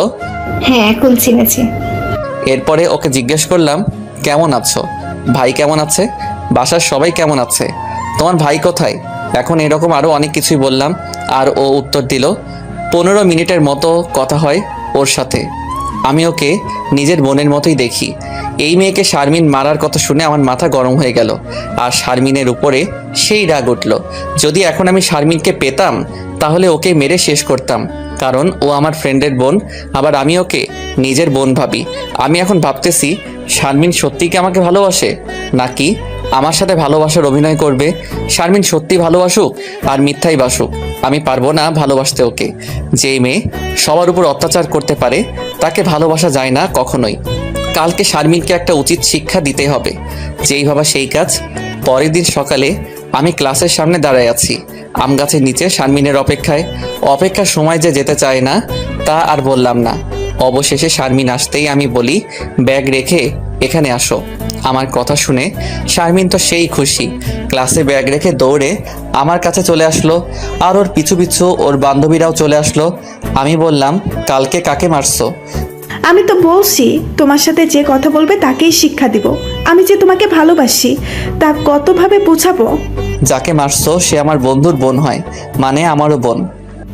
হ্যাঁ এখন চিনেছি। এরপরে ওকে জিজ্ঞেস করলাম, কেমন আছো? ভাই কেমন আছে? বাসার সবাই কেমন আছে? তোমার ভাই কোথায়? এখন এরকম আরও অনেক কিছুই বললাম, আর ও উত্তর দিল। 15 মিনিটের মতো কথা হয় ওর সাথে। আমি ওকে নিজের বোনের মতোই দেখি। এই মেয়েকে শারমিন মারার কথা শুনে আমার মাথা গরম হয়ে গেল, আর শারমিনের উপরে সেই রাগ উঠল। যদি এখন আমি শারমিনকে পেতাম তাহলে ওকে মেরে শেষ করতাম, কারণ ও আমার ফ্রেন্ডের বোন, আবার আমি ওকে নিজের বোন ভাবি। আমি এখন ভাবতেছি শারমিন সত্যিই কি আমাকে ভালোবাসে, নাকি আমার সাথে ভালোবাসার অভিনয় করবে? শারমিন সত্যি ভালোবাসুক আর মিথ্যাই বাসুক, আমি পারবো না ভালোবাসতে ওকে। যেই মেয়ে সবার উপর অত্যাচার করতে পারে তাকে ভালোবাসা যায় না কখনোই। কালকে শারমিনকে একটা উচিত শিক্ষা দিতে হবে। যেই ভাবা সেই কাজ। পরের দিন সকালে আমি ক্লাসের সামনে দাঁড়ায় আছি, আম গাছের নিচে শারমিনের অপেক্ষার সময় যে যেতে চায় না তা আর বললাম না। অবশেষে শারমিন আসতেই আমি বলি, ব্যাগ রেখে এখানে আসো। আমার কথা শুনে শারমিন তো সেই খুশি, ক্লাসে ব্যাগ রেখে দৌড়ে আমার কাছে চলে আসলো, আর ওর পিছু পিছু ওর বান্ধবীরাও চলে আসলো। আমি বললাম, কালকে কাকে মারছো? আমি তো বলছি তোমার সাথে যে কথা বলবে তাকেই শিক্ষা দিব। আমি যে তোমাকে ভালোবাসি তা কতভাবে বোঝাবো? যাকে মারছো সে আমার বন্ধুর বোন হয়, মানে আমারও বোন।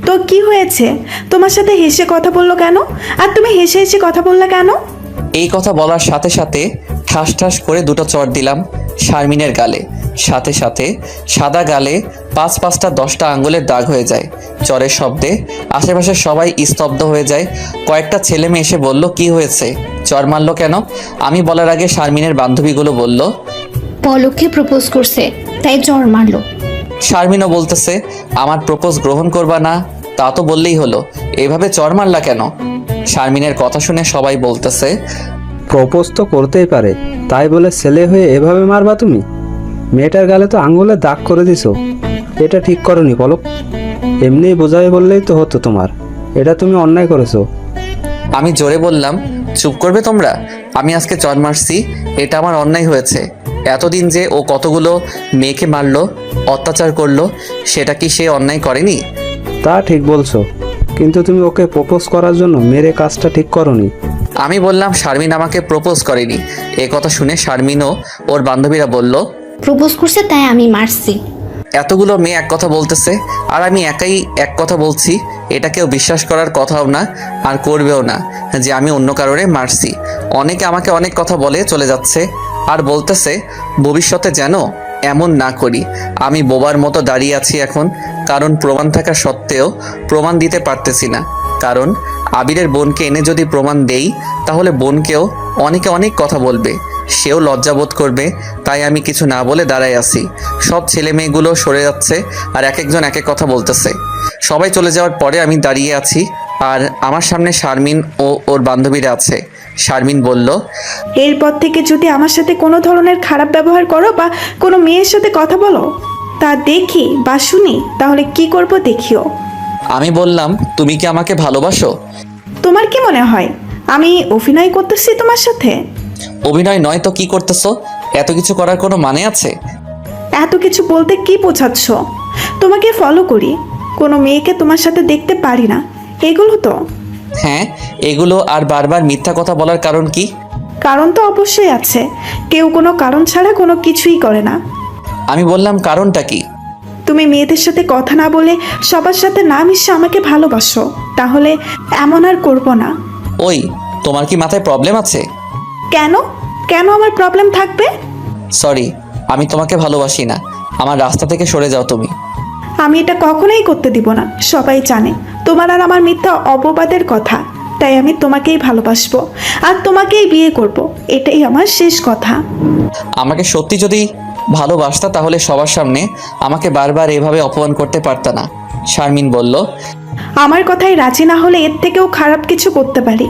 তো কি হয়েছে? তোমার সাথে হেসে কথা বললো কেন? আর তুমি হেসে হেসে কথা বললে কেন? এই কথা বলার সাথে সাথে ঠাস ঠাস করে 2টো চড় দিলাম শারমিনের গালে। সাথে সাথে সাদা গালে 5-5টা 10টা আঙ্গুলের দাগ হয়ে যায়। চরের শব্দে আশেপাশে সবাই স্তব্ধ হয়ে যায়। কয়েকটা ছেলে মেয়ে এসে বলল, কি হয়েছে, চর মারলো কেন? আমি বলার আগে শারমিনের বান্ধবীগুলো বলল, পলককে প্রপোজ করছে তাই জ্বর মারলো। শারমিনও বলতেছে, আমার প্রপোজ গ্রহণ করবা না? তা তো বললেই হলো, এভাবে চর মারলা কেন? শারমিনের কথা শুনে সবাই বলতেছে, প্রপোজ তো করতেই পারে, তাই বলে ছেলে হয়ে এভাবে মারবা তুমি? মেয়েটার গালে তো আঙ্গুলে দাগ করে দিছো, এটা ঠিক করনি পলক। এমনি বোঝাই বললেই তো হতো তোমার, এটা তুমি অন্যায় করেছো। আমি জোরে বললাম, চুপ করবে তোমরা? আমি আজকে চর মারছি, এটা আমার অন্যায় হয়েছে। এতদিন যে ও কতগুলো মেয়েকে মারলো, অত্যাচার করলো, সেটা কি সে অন্যায় করেনি? তা ঠিক বলছো, কিন্তু তুমি ওকে প্রপোজ করার জন্য মেরে কাজটা ঠিক করনি। আমি বললাম শারমিন আমাকে প্রপোজ করেনি। এ কথা শুনে শারমিন ও ওর বান্ধবীরা বলল, প্রপোজ করছে তাই আমি মারছি। এতগুলো মেয়ে এক কথা বলতেছে আর আমি একাই এক কথা বলছি, এটা কেউ বিশ্বাস করার কথাও না আর করবেও না যে আমি অন্য কারণে মারছি। অনেকে আমাকে অনেক কথা বলে চলে যাচ্ছে আর বলতেছে ভবিষ্যতে যেন এমন না করি। আমি বোবার মতো দাঁড়িয়ে আছি এখন, কারণ প্রমাণ থাকা সত্ত্বেও প্রমাণ দিতে পারতেছি না। কারণ আবিরের বোনকে এনে যদি প্রমাণ দেই তাহলে বোনকেও অনেকে অনেক কথা বলবে, সেও লজ্জাবোধ করবে। তাই আমি কিছু না বলে দাঁড়ায় আছি। সব ছেলে মেয়েগুলো সরে যাচ্ছে আর এক একজন এক এক কথা বলতেছে। সবাই চলে যাওয়ার পরে আমি দাঁড়িয়ে আছি আর আমার সামনে শারমিন ও ওর বান্ধবীরা আছে। শারমিন বলল, এরপর থেকে যদি আমার সাথে কোনো ধরনের খারাপ ব্যবহার করো বা কোনো মেয়ের সাথে কথা বলো তা দেখি বা শুনি, তাহলে কি করব দেখিও। আমি বললাম, তুমি কি আমাকে ভালোবাসো? তোমার কি মনে হয় আমি অভিনয় করতেছি তোমার সাথে? অভিনয় নয় তো কি করতেছো? এত কিছু করার কোনো মানে আছে? এত কিছু বলতে কি বোঝাচ্ছ? তোমাকে ফলো করি, কোনো মেয়েকে তোমার সাথে দেখতে পারি না, এগুলো তো। হ্যাঁ, এগুলো আর বারবার মিথ্যা কথা বলার কারণ কি? কারণ তো অবশ্যই আছে, কেউ কোনো কারণ ছাড়া কোনো কিছুই করে না। আমি বললাম, কারণটা কি? তুমি মেয়েদের সাথে কথা না বলে সবার সাথে না মিশে আমাকে ভালোবাসো, তাহলে এমন আর করবো না। ওই, তোমার কি মাথায় প্রবলেম আছে? কেন? কেন আমার প্রবলেম থাকবে? সরি, আমি তোমাকে ভালোবাসি না। আমার রাস্তা থেকে সরে যাও তুমি। আমি এটা কখনোই করতে দিব না। সবাই জানে তোমার আর আমার মিথ্যা অপবাদের কথা, তাই আমি তোমাকেই ভালোবাসবো আর তোমাকেই বিয়ে করব, এটাই আমার শেষ কথা। আমাকে সত্যি যদি ভালোবাসতা তাহলে সবার সামনে আমাকে বারবার এভাবে অপমান করতে পারতা না। শারমিন বলল, আমার কথায় রাজি না হলে এর থেকেও খারাপ কিছু করতে পারি।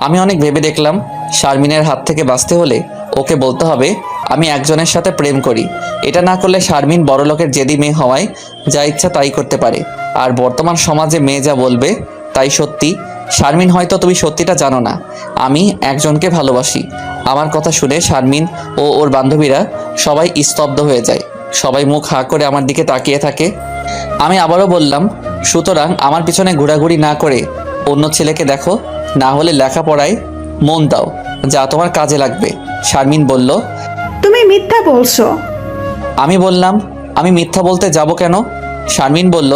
আমি অনেক ভেবে দেখলাম শারমিনের হাত থেকে বাঁচতে হলে ওকে বলতে হবে আমি একজনের সাথে প্রেম করি। এটা না করলে শারমিন বড়লোকের জেদি মেয়ে হওয়ায় যা ইচ্ছা তাই করতে পারে। আর বর্তমান সমাজে মেয়ে যা বলবে তাই সত্যি। শারমিন, হয়তো তুমি সত্যিটা জানো না, আমি একজনকে ভালোবাসি। আমার কথা শুনে শারমিন ও ওর বান্ধবীরা সবাই স্তব্ধ হয়ে যায়। সবাই মুখ হাঁ করে আমার দিকে তাকিয়ে থাকে। আমি আবারও বললাম, সুতরাং আমার পিছনে ঘোরাঘুরি না করে অন্য ছেলেকে দেখো, না হলে লেখাপড়ায় মন দাও, যা তোমার কাজে লাগবে। শারমিন বলল, তুমি মিথ্যা বলছো। আমি বললাম, আমি মিথ্যা বলতে যাব কেন? শারমিন বলল,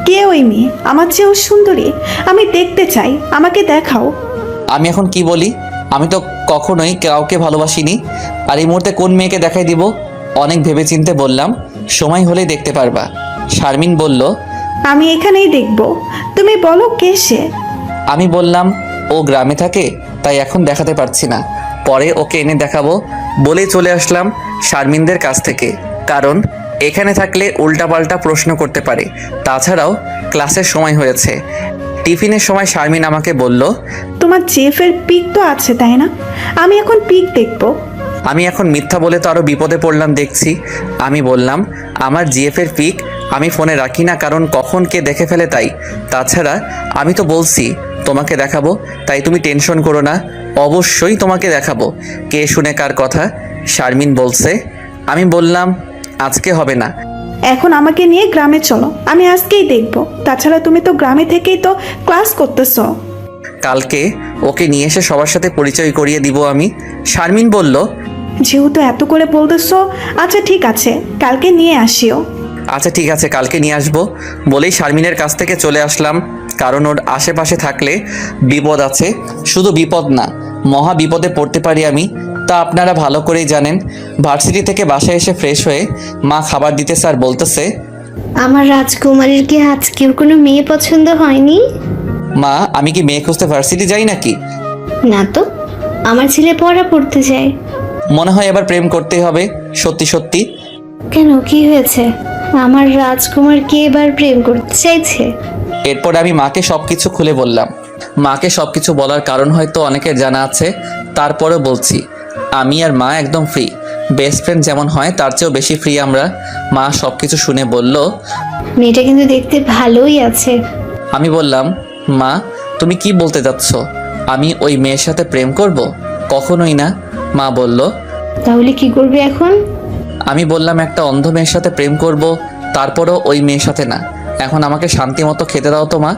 কে ওই মেয়ে? আমার চেয়েও সুন্দরী, আমি দেখতে চাই, আমাকে দেখাও। আমি এখন কি বলি? আমি তো কখনোই কাউকে ভালোবাসিনি। আর এই মুহূর্তে কোন মেয়েকে দেখাই দিব? অনেক ভেবেচিন্তে বললাম, সময় হলেই দেখতে পারবা। শারমিন বলল, আমি এখানেই দেখব, তুমি বলো কে সে। আমি বললাম, ও গ্রামে থাকে তাই এখন দেখাতে পারছি না, পরে ওকে এনে দেখাবো বলেই চলে আসলাম শারমিনদের কাছ থেকে। কারণ এখানে থাকলে উল্টাপাল্টা প্রশ্ন করতে পারে। তাছাড়াও ক্লাসের সময় হয়েছে। টিফিনের সময় শারমিন আমাকে বলল, তোমার জেফের পিক তো আছে তাই না? আমি এখন পিক দেখব। আমি এখন মিথ্যা বলে তো আরও বিপদে পড়লাম দেখছি। আমি বললাম, আমার জিএফের পিক আমি ফোনে রাখি না, কারণ কখন কে দেখে ফেলে তাই। তাছাড়া আমি তো বলছি তোমাকে দেখাবো, তাই তুমি টেনশন করো না, অবশ্যই তোমাকে দেখাবো। কে শুনে কার কথা? শারমিন বলছে। আমি বললাম, আজকে হবে না। এখন আমাকে নিয়ে গ্রামে চলো, আমি আজকেই দেখব। তাছাড়া তুমি তো গ্রামে থেকেই তো ক্লাস করতেছো। কালকে ওকে নিয়ে এসে সবার সাথে পরিচয় করিয়ে দিব আমি। শারমিন বলল, যেহেতু এত করে বলতেছো, আচ্ছা ঠিক আছে, কালকে নিয়ে আসিও। আচ্ছা ঠিক আছে, কালকে নিয়ে আসবো বলেই শারমিনের কাছ থেকে চলে আসলাম। কারণ ওর আশেপাশে থাকলে বিপদ আছে। শুধু বিপদ না, মহা বিপদে পড়তে পারি আমি, তা আপনারা ভালো করেই জানেন। ভার্সিটি থেকে বাসায় এসে ফ্রেশ হয়ে মা খাবার দিতে স্যার বলতেছে, আমার রাজকুমারীর কি আজকেও কোনো মেয়ে পছন্দ হয়নি? মা আমি কি মেয়ে খুঁজতে ভার্সিটি যাই নাকি? না তো, আমার ছেলে পড়া পড়তে চায়। মনে হয় এবার প্রেম করতেই হবে। সত্যি সত্যি। কেন, কি হয়েছে? আমার রাজকুমার কি এবার প্রেম করতে চাইছে? এরপর আমি মাকে সব কিছু খুলে বললাম। মাকে সব কিছু বলার কারণ হয়তো অনেকের জানা আছে, তারপরেও বলছি। আমি আর মা একদম ফ্রি, বেস্ট ফ্রেন্ড যেমন হয় তার চেয়েও বেশি ফ্রি আমরা। মা সব কিছু শুনে বলল, মেয়েটা কিন্তু দেখতে ভালোই আছে। আমি বললাম, মা তুমি কি বলতে যাচ্ছ? আমি ওই মেয়ের সাথে প্রেম করব? কখনোই না। মা বলল, তাহলে কি করবে এখন? আমি বললাম, একটা অন্ধ মেয়ের সাথে প্রেম করব, তারপরও ওই মেয়ের সাথে না। এখন আমাকে শান্তি মতো খেতে দাও তো মা।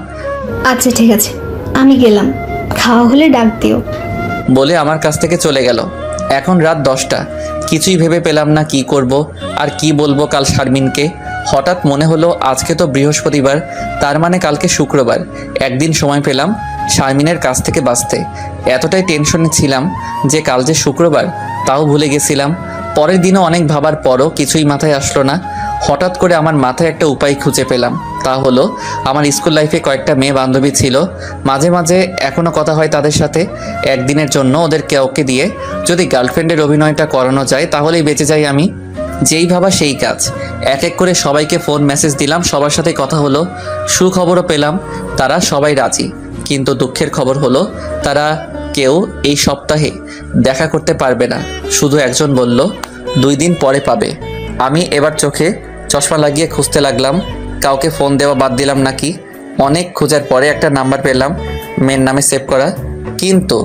আচ্ছা ঠিক আছে, আমি গেলাম, খাওয়া হলে ডাক দিও। বলে আমার কাছ থেকে চলে গেল। এখন রাত 10টা, কিছুই ভেবে পেলাম না কি করব আর কি বলবো কাল শারমিনকে। হঠাৎ মনে হলো আজকে তো বৃহস্পতিবার, তার মানে কালকে শুক্রবার। একদিন সময় পেলাম শারমিনের কাছ থেকে বাঁচতে। এতটাই টেনশনে ছিলাম যে কাল যে শুক্রবার তাও ভুলে গেছিলাম। পরের দিনও অনেক ভাবার পরও কিছুই মাথায় আসলো না। হঠাৎ করে আমার মাথায় একটা উপায় খুঁজে পেলাম, তা হলো আমার স্কুল লাইফে কয়েকটা মেয়ে বান্ধবী ছিল, মাঝে মাঝে এখনও কথা হয় তাদের সাথে। একদিনের জন্য ওদের কাউকে দিয়ে যদি গার্লফ্রেন্ডের অভিনয়টা করানো যায় তাহলেই বেঁচে যাই আমি। যেই ভাবা সেই কাজ। এক এক করে সবাইকে ফোন মেসেজ দিলাম, সবার সাথে কথা হলো, সুখবরও পেলাম, তারা সবাই রাজি। কিন্তু দুঃখের খবর হলো তারা কেউ এই সপ্তাহে দেখা করতে পারবে না। শুধু একজন বলল 2 দিন পরে পাবে। আমি এবার চোখে চশমা লাগিয়ে খুঁজতে লাগলাম, কাউকে ফোন দেওয়া বাদ দিলাম নাকি। অনেক খোঁজার পরে একটা নাম্বার পেলাম, মেয়ের নামে সেভ করা, কিন্তু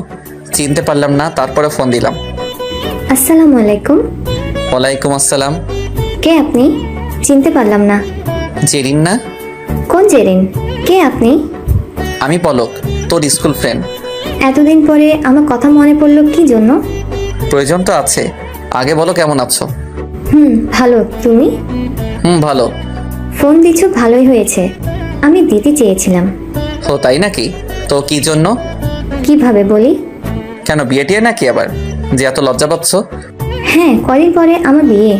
চিনতে পারলাম না। তারপরে ফোন দিলাম। আসসালামু আলাইকুম। ওয়ালাইকুম আসসালাম। কে আপনি? চিনতে পারলাম না। জেরিন না? কোন জেরিন? কে আপনি? আমি পলক, তোর স্কুল ফ্রেন্ড। এতদিন পরে আমার কথা মনে পড়লো কি জন্য? প্রয়োজন তো আছে, আগে বলো কেমন আছো? ভালো। তুমি? ভালো। ফোন দিচ্ছ, ভালোই হয়েছে। আমি দিতে চেয়েছিলাম। ও তাই নাকি? তো কি জন্য? কিভাবে বলি? কেন, বিয়ে টিয়ে নাকি আবার যে এত লজ্জা পাচ্ছ? হ্যাঁ, কদিন পরে আমার বিয়ে।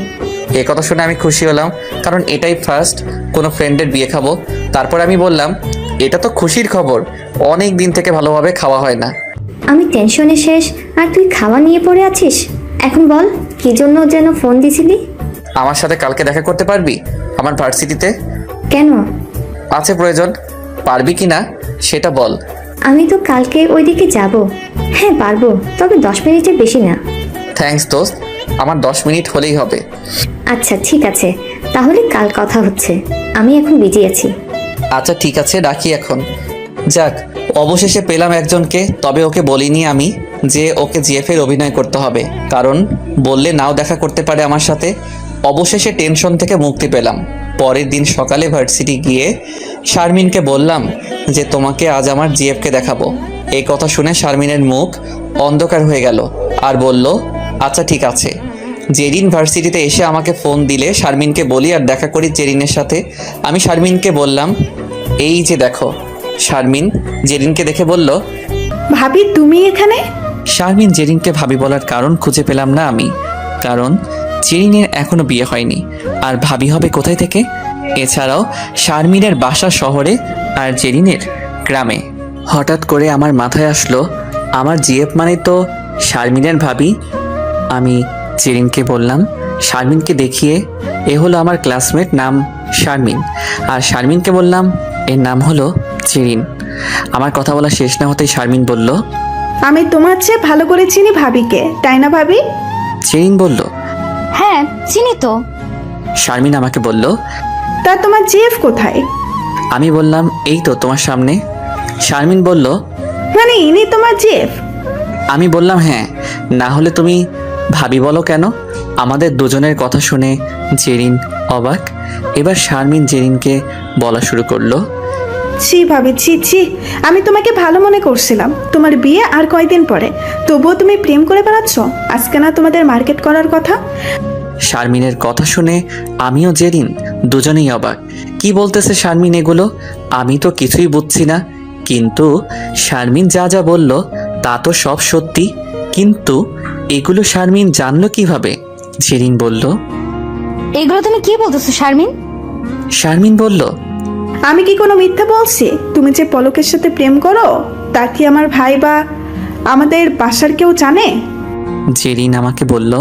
এই কথা শুনে আমি খুশি হলাম, কারণ এটাই ফার্স্ট কোনো ফ্রেন্ডের বিয়ে খাবো। তারপর আমি বললাম, এটা তো খুশির খবর, অনেক দিন থেকে ভালোভাবে খাওয়া হয় না। আমি টেনশনে শেষ, আর তুই খাওয়া নিয়ে পড়ে আছিস। এখন বল, কি জন্য যেন ফোন দিছিলি? আমার সাথে কালকে দেখা করতে পারবি আমার ভার্সিটিতে? কেন? আছে প্রয়োজন, পারবি কি না সেটা বল। আমি তো কালকে ওইদিকে যাব। হ্যাঁ পারবো, তবে 10 মিনিটের বেশি না। থ্যাঙ্কস দোস্ত, আমার 10 মিনিট হলেই হবে। আচ্ছা ঠিক আছে, তাহলে কাল কথা হচ্ছে। আমি এখন বিজি আছি। আচ্ছা ঠিক আছে, রাখি এখন। যাক, অবশেষে পেলাম একজনকে। তবে ওকে বলিনি আমি যে ওকে জিএফের অভিনয় করতে হবে, কারণ বললে নাও দেখা করতে পারে আমার সাথে। অবশেষে টেনশন থেকে মুক্তি পেলাম। পরের দিন সকালে ভার্সিটি গিয়ে শারমিনকে বললাম যে তোমাকে আজ আমার জিএফকে দেখাবো। এই কথা শুনে শারমিনের মুখ অন্ধকার হয়ে গেল আর বলল, আচ্ছা ঠিক আছে। জেরিন ভার্সিটিতে এসে আমাকে ফোন দিলে শারমিনকে বলি আর দেখা করি জেরিনের সাথে। আমি শারমিনকে বললাম, এই যে দেখো। শারমিন জেরিনকে দেখে বলল, ভাবি তুমি এখানে? শারমিন জেরিনকে ভাবি বলার কারণ খুঁজে পেলাম না আমি, কারণ জেরিনের এখনো বিয়ে হয়নি, আর ভাবি হবে কোথায় থেকে? এছাড়াও শারমিনের বাসা শহরে আর জেরিনের গ্রামে। হঠাৎ করে আমার মাথায় আসলো, আমার জিএফ মানে তো শারমিনের ভাবি। আমি জেরিনকে বললাম, শারমিনকে দেখিয়ে, এ হলো আমার ক্লাসমেট, নাম শারমিন। আর শারমিনকে বললাম, এর নাম হলো জেরিন। আমার কথা বলা শেষ না হতেই শারমিন বলল, আমি তোমার চেয়ে ভালো করে চিনি ভাবিকে, তাই না ভাবি? জেরিন বলল, হ্যাঁ চিনি তো। শারমিন আমাকে বলল, তা তোমার জিএফ কোথায়? আমি বললাম, এই তো তোমার সামনে। শারমিন বলল, মানে ইনি তোমার জিএফ? আমি বললাম, হ্যাঁ, না হলে তুমি ভাবি বলো কেন? আমাদের দুজনের কথা শুনে জেরিন অবাক। এবার শারমিন জেরিনকে বলা শুরু করলো, ছি ভাবি, ছি ছি, আমি তোমাকে ভালো মনে করছিলাম। তোমার বিয়ে আর কয়দিন পরে, তবুও তুমি প্রেম করে বেড়াচ্ছ। আজকে না তোমাদের মার্কেট করার কথা? শারমিনের কথা শুনে আমিও জেরিন দুজনেই অবাক। কি বলতেছে শারমিন এগুলো? আমি তো কিছুই বুঝছি না। কিন্তু শারমিন যা যা বলল তা তো সব সত্যি। কিন্তু এগুলো শারমিন জানলো কিভাবে? জেরিন বলল, এগুলো তুমি কি বলতেছো শারমিন? শারমিন বলল, আমি কি কোনো মিথ্যা বলছি? তুমি যে পলকের সাথে প্রেম করো, তা কি আমার ভাই বা আমাদের বাসার কেউ জানে? জেরিন আমাকে বলল,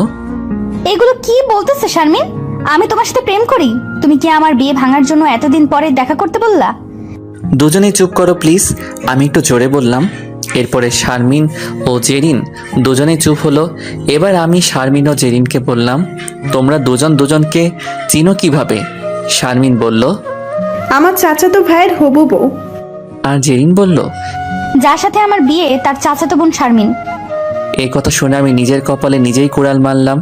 এগুলো কি বলতেছে শারমিন? আমি তোমার সাথে প্রেম করি? তুমি কি আমার বিয়ে ভাঙার জন্য এতদিন পরে দেখা করতে বললা? দুজনেই চুপ করো প্লিজ, আমি একটু জোরে বললাম। এরপরে শারমিন ও জেরিন দুজনেই চুপ হলো। এবার আমি শারমিন ও জেরিনকে বললাম, তোমরা দুজন দুজনকে চিনো কিভাবে? শারমিন বলল, আমার চাচাতো ভাইয়ের হবু বউ। আর জেরিন বলল, যার সাথে আমার বিয়ে তার চাচাতো বোন শারমিন। এই কথা শুনে আমি নিজের কপালে নিজেই কুড়াল মারলাম।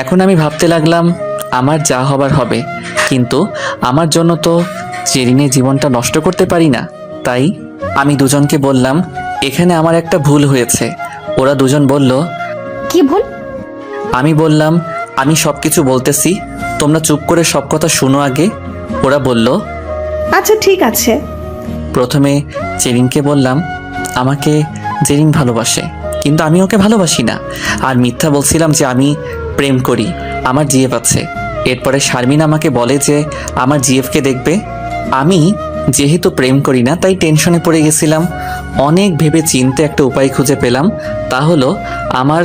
এখন আমি ভাবতে লাগলাম, আমার যা হবার হবে, কিন্তু আমার জন্য তো জেরিনের জীবনটা নষ্ট করতে পারি না। তাই আমি দুজনকে বললাম, এখানে আমার একটা ভুল হয়েছে। ওরা দুজন বলল। কি ভুল? আমি বললাম, আমি সব কিছু বলতেছি, তোমরা চুপ করে সব কথা শুনো আগে। ওরা বলল। আচ্ছা ঠিক আছে। প্রথমে জেরিনকে বললাম, আমাকে জেরিন ভালোবাসে, কিন্তু আমি ওকে ভালোবাসি না। আর মিথ্যা বলছিলাম যে আমি প্রেম করি, আমার জিএফ আছে। এরপরে শারমিন আমাকে বলে যে আমার জিএফকে দেখবে। আমি যেহেতু প্রেম করি না তাই টেনশনে পড়ে গেছিলাম। অনেক ভেবে চিন্তে একটা উপায় খুঁজে পেলাম, তা হলো আমার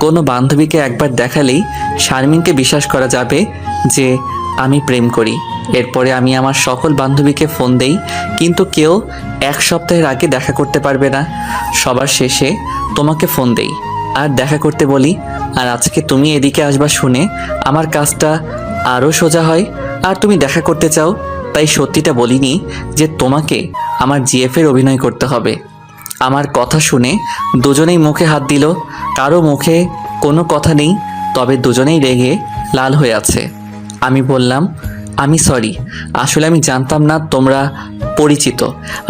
কোনো বান্ধবীকে একবার দেখালেই শারমিনকে বিশ্বাস করা যাবে যে আমি প্রেম করি। এরপরে আমি আমার সকল বান্ধবীকে ফোন দেই, কিন্তু কেউ এক সপ্তাহের আগে দেখা করতে পারবে না। সবার শেষে তোমাকে ফোন দেই আর দেখা করতে বলি। আর আজকে তুমি এদিকে আসবা শুনে আমার কাজটা আরও সোজা হয়। আর তুমি দেখা করতে চাও, তাই সত্যিটা বলিনি যে তোমাকে আমার জিএফের অভিনয় করতে হবে। আমার কথা শুনে দুজনেই মুখে হাত দিল। কারো মুখে কোনো কথা নেই, তবে দুজনেই রেগে লাল হয়ে আছে। আমি বললাম, আমি সরি, আসলে আমি জানতাম না তোমরা পরিচিত,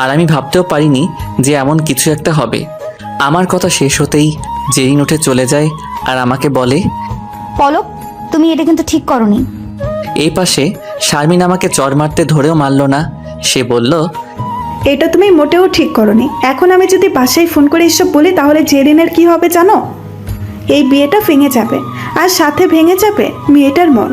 আর আমি ভাবতেও পারিনি যে এমন কিছু একটা হবে। আমার কথা শেষ হতেই জেরিন উঠে চলে যায় আর আমাকে বলে, পলক, তুমি এটা কিন্তু ঠিক করনি। এই পাশে শারমিন আমাকে চর মারতে ধরেও মারল না। সে বলল, এটা তুমি মোটেও ঠিক করনি। এখন আমি যদি বাসায় ফোন করে এসব বলি তাহলে জেরিনের কি হবে জানো? এই বিয়েটা ভেঙে যাবে, আর সাথে ভেঙে যাবে মেয়েটার মন।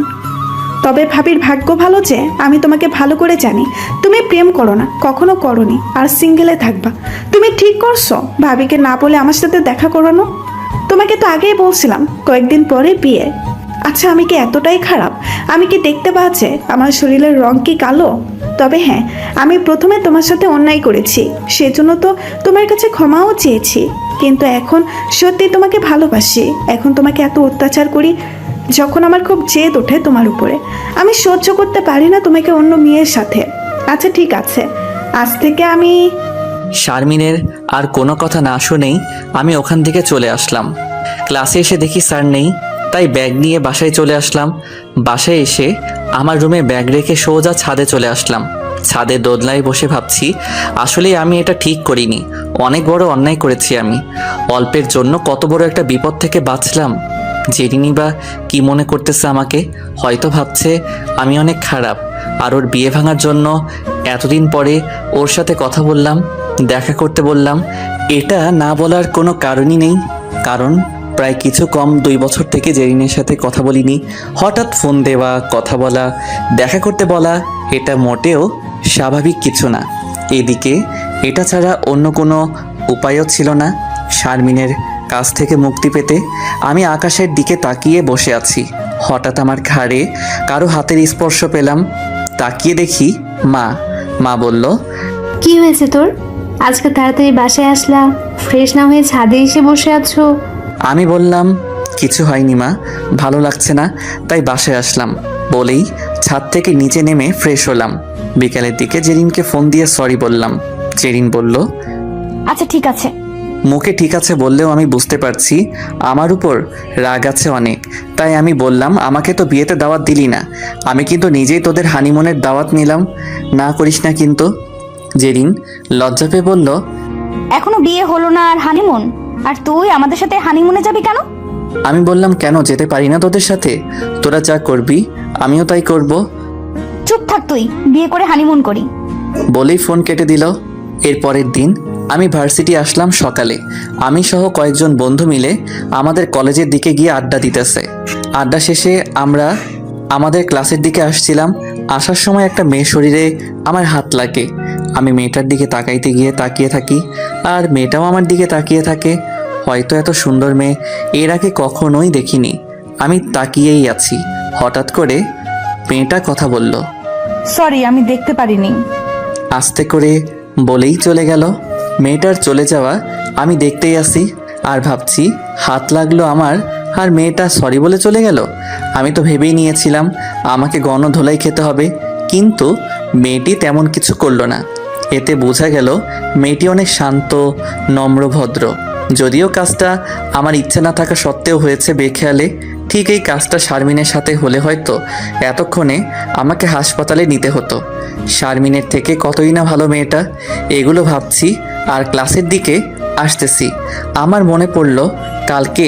তবে ভাবির ভাগ্য ভালো যে আমি তোমাকে ভালো করে জানি। তুমি প্রেম করো না, কখনো করনি, আর সিঙ্গেলে থাকবা। তুমি ঠিক করছো ভাবিকে না বলে আমার সাথে দেখা করানো। তোমাকে তো আগেই বলছিলাম কয়েকদিন পরে বিয়ে। আচ্ছা, আমি কি এতটাই খারাপ? আমি কি দেখতে পাচ্ছে আমার শরীরের রং কি কালো? তবে হ্যাঁ, আমি প্রথমে তোমার সাথে অন্যায় করেছি, সেজন্য তো তোমার কাছে ক্ষমাও চেয়েছি। কিন্তু এখন সত্যি তোমাকে ভালোবাসি। এখন তোমাকে এত অত্যাচার করি যখন আমার খুব জেদ ওঠে তোমার উপরে। আমি সহ্য করতে পারি না তোমাকে অন্য মেয়ের সাথে। আচ্ছা ঠিক আছে, আজ থেকে আমি শারমিনের আর কোনো কথা না শুনেই আমি ওখান থেকে চলে আসলাম। ক্লাসে এসে দেখি স্যার নেই, তাই ব্যাগ নিয়ে বাসায় চলে আসলাম। বাসায় এসে আমার রুমে ব্যাগ রেখে সোজা ছাদে চলে আসলাম। ছাদে দোদলায় বসে ভাবছি, আসলে আমি এটা ঠিক করিনি, অনেক বড় অন্যায় করেছি আমি। অল্পের জন্য কত বড় একটা বিপদ থেকে বাঁচলাম। জেরিনি বা কি মনে করতেছে আমাকে? হয়তো ভাবছে আমি অনেক খারাপ। আর ওর বিয়ে ভাঙার জন্য এতদিন পরে ওর সাথে কথা বললাম, দেখা করতে বললাম। এটা না বলার কোনো কারণই নেই, কারণ প্রায় কিছু কম 2 বছর থেকে জেরিনের সাথে কথা বলিনি। হঠাৎ ফোন দেওয়া, কথা বলা, দেখা করতে বলা, এটা মোটেও স্বাভাবিক কিছু না। এদিকে এটা ছাড়া অন্য কোনো উপায়ও ছিল না শারমিনের কাছ থেকে মুক্তি পেতে। আমি আকাশের দিকে তাকিয়ে বসে আছি। হঠাৎ আমার ঘাড়ে কারো হাতের স্পর্শ পেলাম। তাকিয়ে দেখি মা বলল, কি হয়েছে তোর? আজকে তাড়াতাড়ি বাসায় আসলা, ফ্রেশ না হয়ে ছাদে এসে বসে আছো? আমি বললাম, কিছু হয়নি মা, ভালো লাগছে না তাই বাসায় আসলাম। বলেই ছাদ থেকে নিচে নেমে ফ্রেশ হলাম। বিকালের দিকে জেরিনকে ফোন দিয়ে সরি বললাম। জেরিন বলল, আচ্ছা ঠিক আছে। মুখে ঠিক আছে বললেও আমি বুঝতে পারছি আমার উপর রাগ আছে অনেক। তাই আমি বললাম, আমাকে তো বিয়েতে দাওয়াত দিলি না, আমি কিন্তু নিজেই তোদের হানিমুনের দাওয়াত নিলাম, না করিস না কিন্তু। জেরিন লজ্জা পেয়ে বলল, এখনো বিয়ে হলো না আর হানিমুন? আর তুই আমাদের সাথে হানিমুনে যাবি কেন? আমি বললাম, কেন যেতে পারি না তোদের সাথে? তোরা যা করবি আমিও তাই করব। চুপ থাক তুই, বিয়ে করে হানিমুন করি। বলেই ফোন কেটে দিল। এর পরের দিন আমি ভার্সিটি আসলাম সকালে। আমি সহ কয়েকজন বন্ধু মিলে আমাদের কলেজের দিকে গিয়ে আড্ডা দিতেছে। আড্ডা শেষে আমরা আমাদের ক্লাসের দিকে আসছিলাম। আসার সময় একটা মেয়ে শরীরে আমার হাত লাগে। আমি মেয়েটার দিকে তাকাইতে গিয়ে তাকিয়ে থাকি, আর মেয়েটাও আমার দিকে তাকিয়ে থাকে। হয়তো এত সুন্দর মেয়ে এর আগে কখনোই দেখিনি। আমি তাকিয়েই আছি। হঠাৎ করে মেয়েটা কথা বলল। সরি, আমি দেখতে পারিনি। আস্তে করে বলেই চলে গেল। মেয়েটার চলে যাওয়া আমি দেখতেই আসি আর ভাবছি, হাত লাগলো আমার আর মেয়েটা সরি বলে চলে গেল। আমি তো ভেবেই নিয়েছিলাম আমাকে গণধোলাই খেতে হবে, কিন্তু মেয়েটি তেমন কিছু করলো না। এতে বোঝা গেল মেয়েটি অনেক শান্ত, নম্র, ভদ্র। যদিও কাজটা আমার ইচ্ছে না থাকা সত্ত্বেও হয়েছে বেখেয়ালে। ঠিক এই কাজটা শারমিনের সাথে হলে হয়তো এতক্ষণে আমাকে হাসপাতালে নিতে হতো। শারমিনের থেকে কতই না ভালো মেয়েটা, এগুলো ভাবছি। আর ক্লাসের দিকে আসতেছি। আমার মনে পড়ল কালকে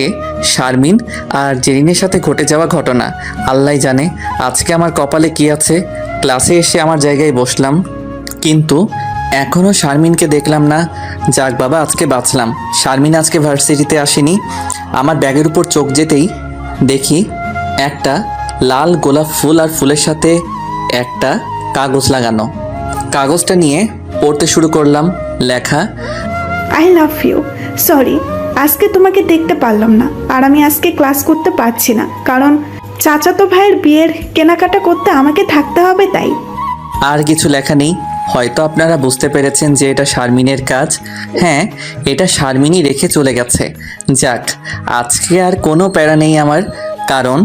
শারমিন আর জেরিনের সাথে ঘটে যাওয়া ঘটনা। আল্লাহ জানে আজকে আমার কপালে কি আছে। ক্লাসে এসে আমার জায়গায় বসলাম, কিন্তু এখনও শারমিনকে দেখলাম না। যাক বাবা, আজকে বাঁচলাম। শারমিন আজকে ভার্সিটিতে আসেনি। আমার ব্যাগের উপর চোখ যেতেই দেখি একটা লাল গোলাপ ফুল, আর ফুলের সাথে একটা কাগজ লাগানো। কাগজটা নিয়ে পড়তে শুরু করলাম। লেখা, আই লাভ ইউ। সরি, আজকে তোমাকে দেখতে পারলাম না, আর আমি আজকে ক্লাস করতে পারছি না, কারণ চাচাতো ভাইয়ের বিয়ের কেনাকাটা করতে আমাকে থাকতে হবে, তাই। আর কিছু লেখা নেই। হয়তো আপনারা বুঝতে পেরেছেন যে এটা শারমিনের কাজ। হ্যাঁ, এটা শারমিনই রেখে চলে গেছে। যাক, আজকে আর কোনো প্যারা নেই আমার, কারণ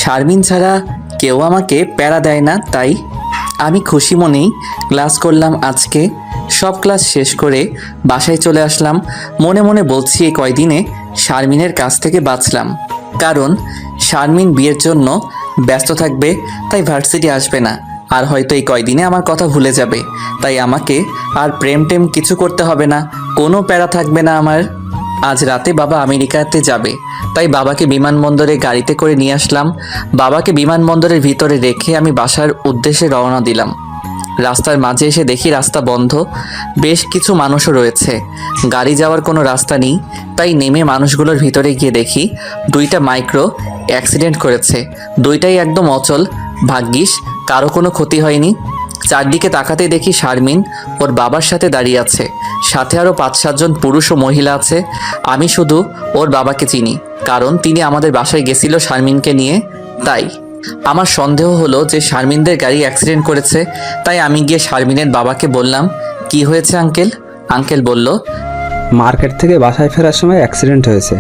শারমিন ছাড়া কেউ আমাকে প্যারা দেয় না। তাই আমি খুশি মনেই ক্লাস করলাম আজকে। সব ক্লাস শেষ করে বাসায় চলে আসলাম। মনে মনে বলছি এই কয়দিনে শারমিনের কাছ থেকে বাঁচলাম, কারণ শারমিন বিয়ের জন্য ব্যস্ত থাকবে, তাই ভার্সিটি আসবে না। আর হয়তো এই কয়দিনে আমার কথা ভুলে যাবে, তাই আমাকে আর প্রেম টেম কিছু করতে হবে না, কোনো প্যারা থাকবে না আমার। আজ রাতে বাবা আমেরিকাতে যাবে, তাই বাবাকে বিমানবন্দরে গাড়িতে করে নিয়ে আসলাম। বাবাকে বিমানবন্দরের ভিতরে রেখে আমি বাসার উদ্দেশ্যে রওনা দিলাম। রাস্তার মাঝে এসে দেখি রাস্তা বন্ধ, বেশ কিছু মানুষও রয়েছে, গাড়ি যাওয়ার কোনো রাস্তা নেই। তাই নেমে মানুষগুলোর ভিতরে গিয়ে দেখি দুইটা মাইক্রো অ্যাক্সিডেন্ট করেছে, দুইটাই একদম অচল। ভাগ্যিস কারো কোনো ক্ষতি হয়নি। চারদিকে তাকাতে দেখি শারমিন ওর বাবার সাথে দাঁড়িয়ে আছে, সাথে আরও 5-7 জন পুরুষ ও মহিলা আছে। আমি শুধু ওর বাবাকে চিনি, কারণ তিনি আমাদের বাসায় গেছিল শারমিনকে নিয়ে। তাই আমার সন্দেহ হলো যে শারমিনদের গাড়ি অ্যাক্সিডেন্ট করেছে। তাই আমি গিয়ে শারমিনের বাবাকে বললাম, কি হয়েছে আঙ্কেল? আঙ্কেল বলল, মার্কেট থেকে বাসায় ফেরার সময় অ্যাক্সিডেন্ট হয়েছে।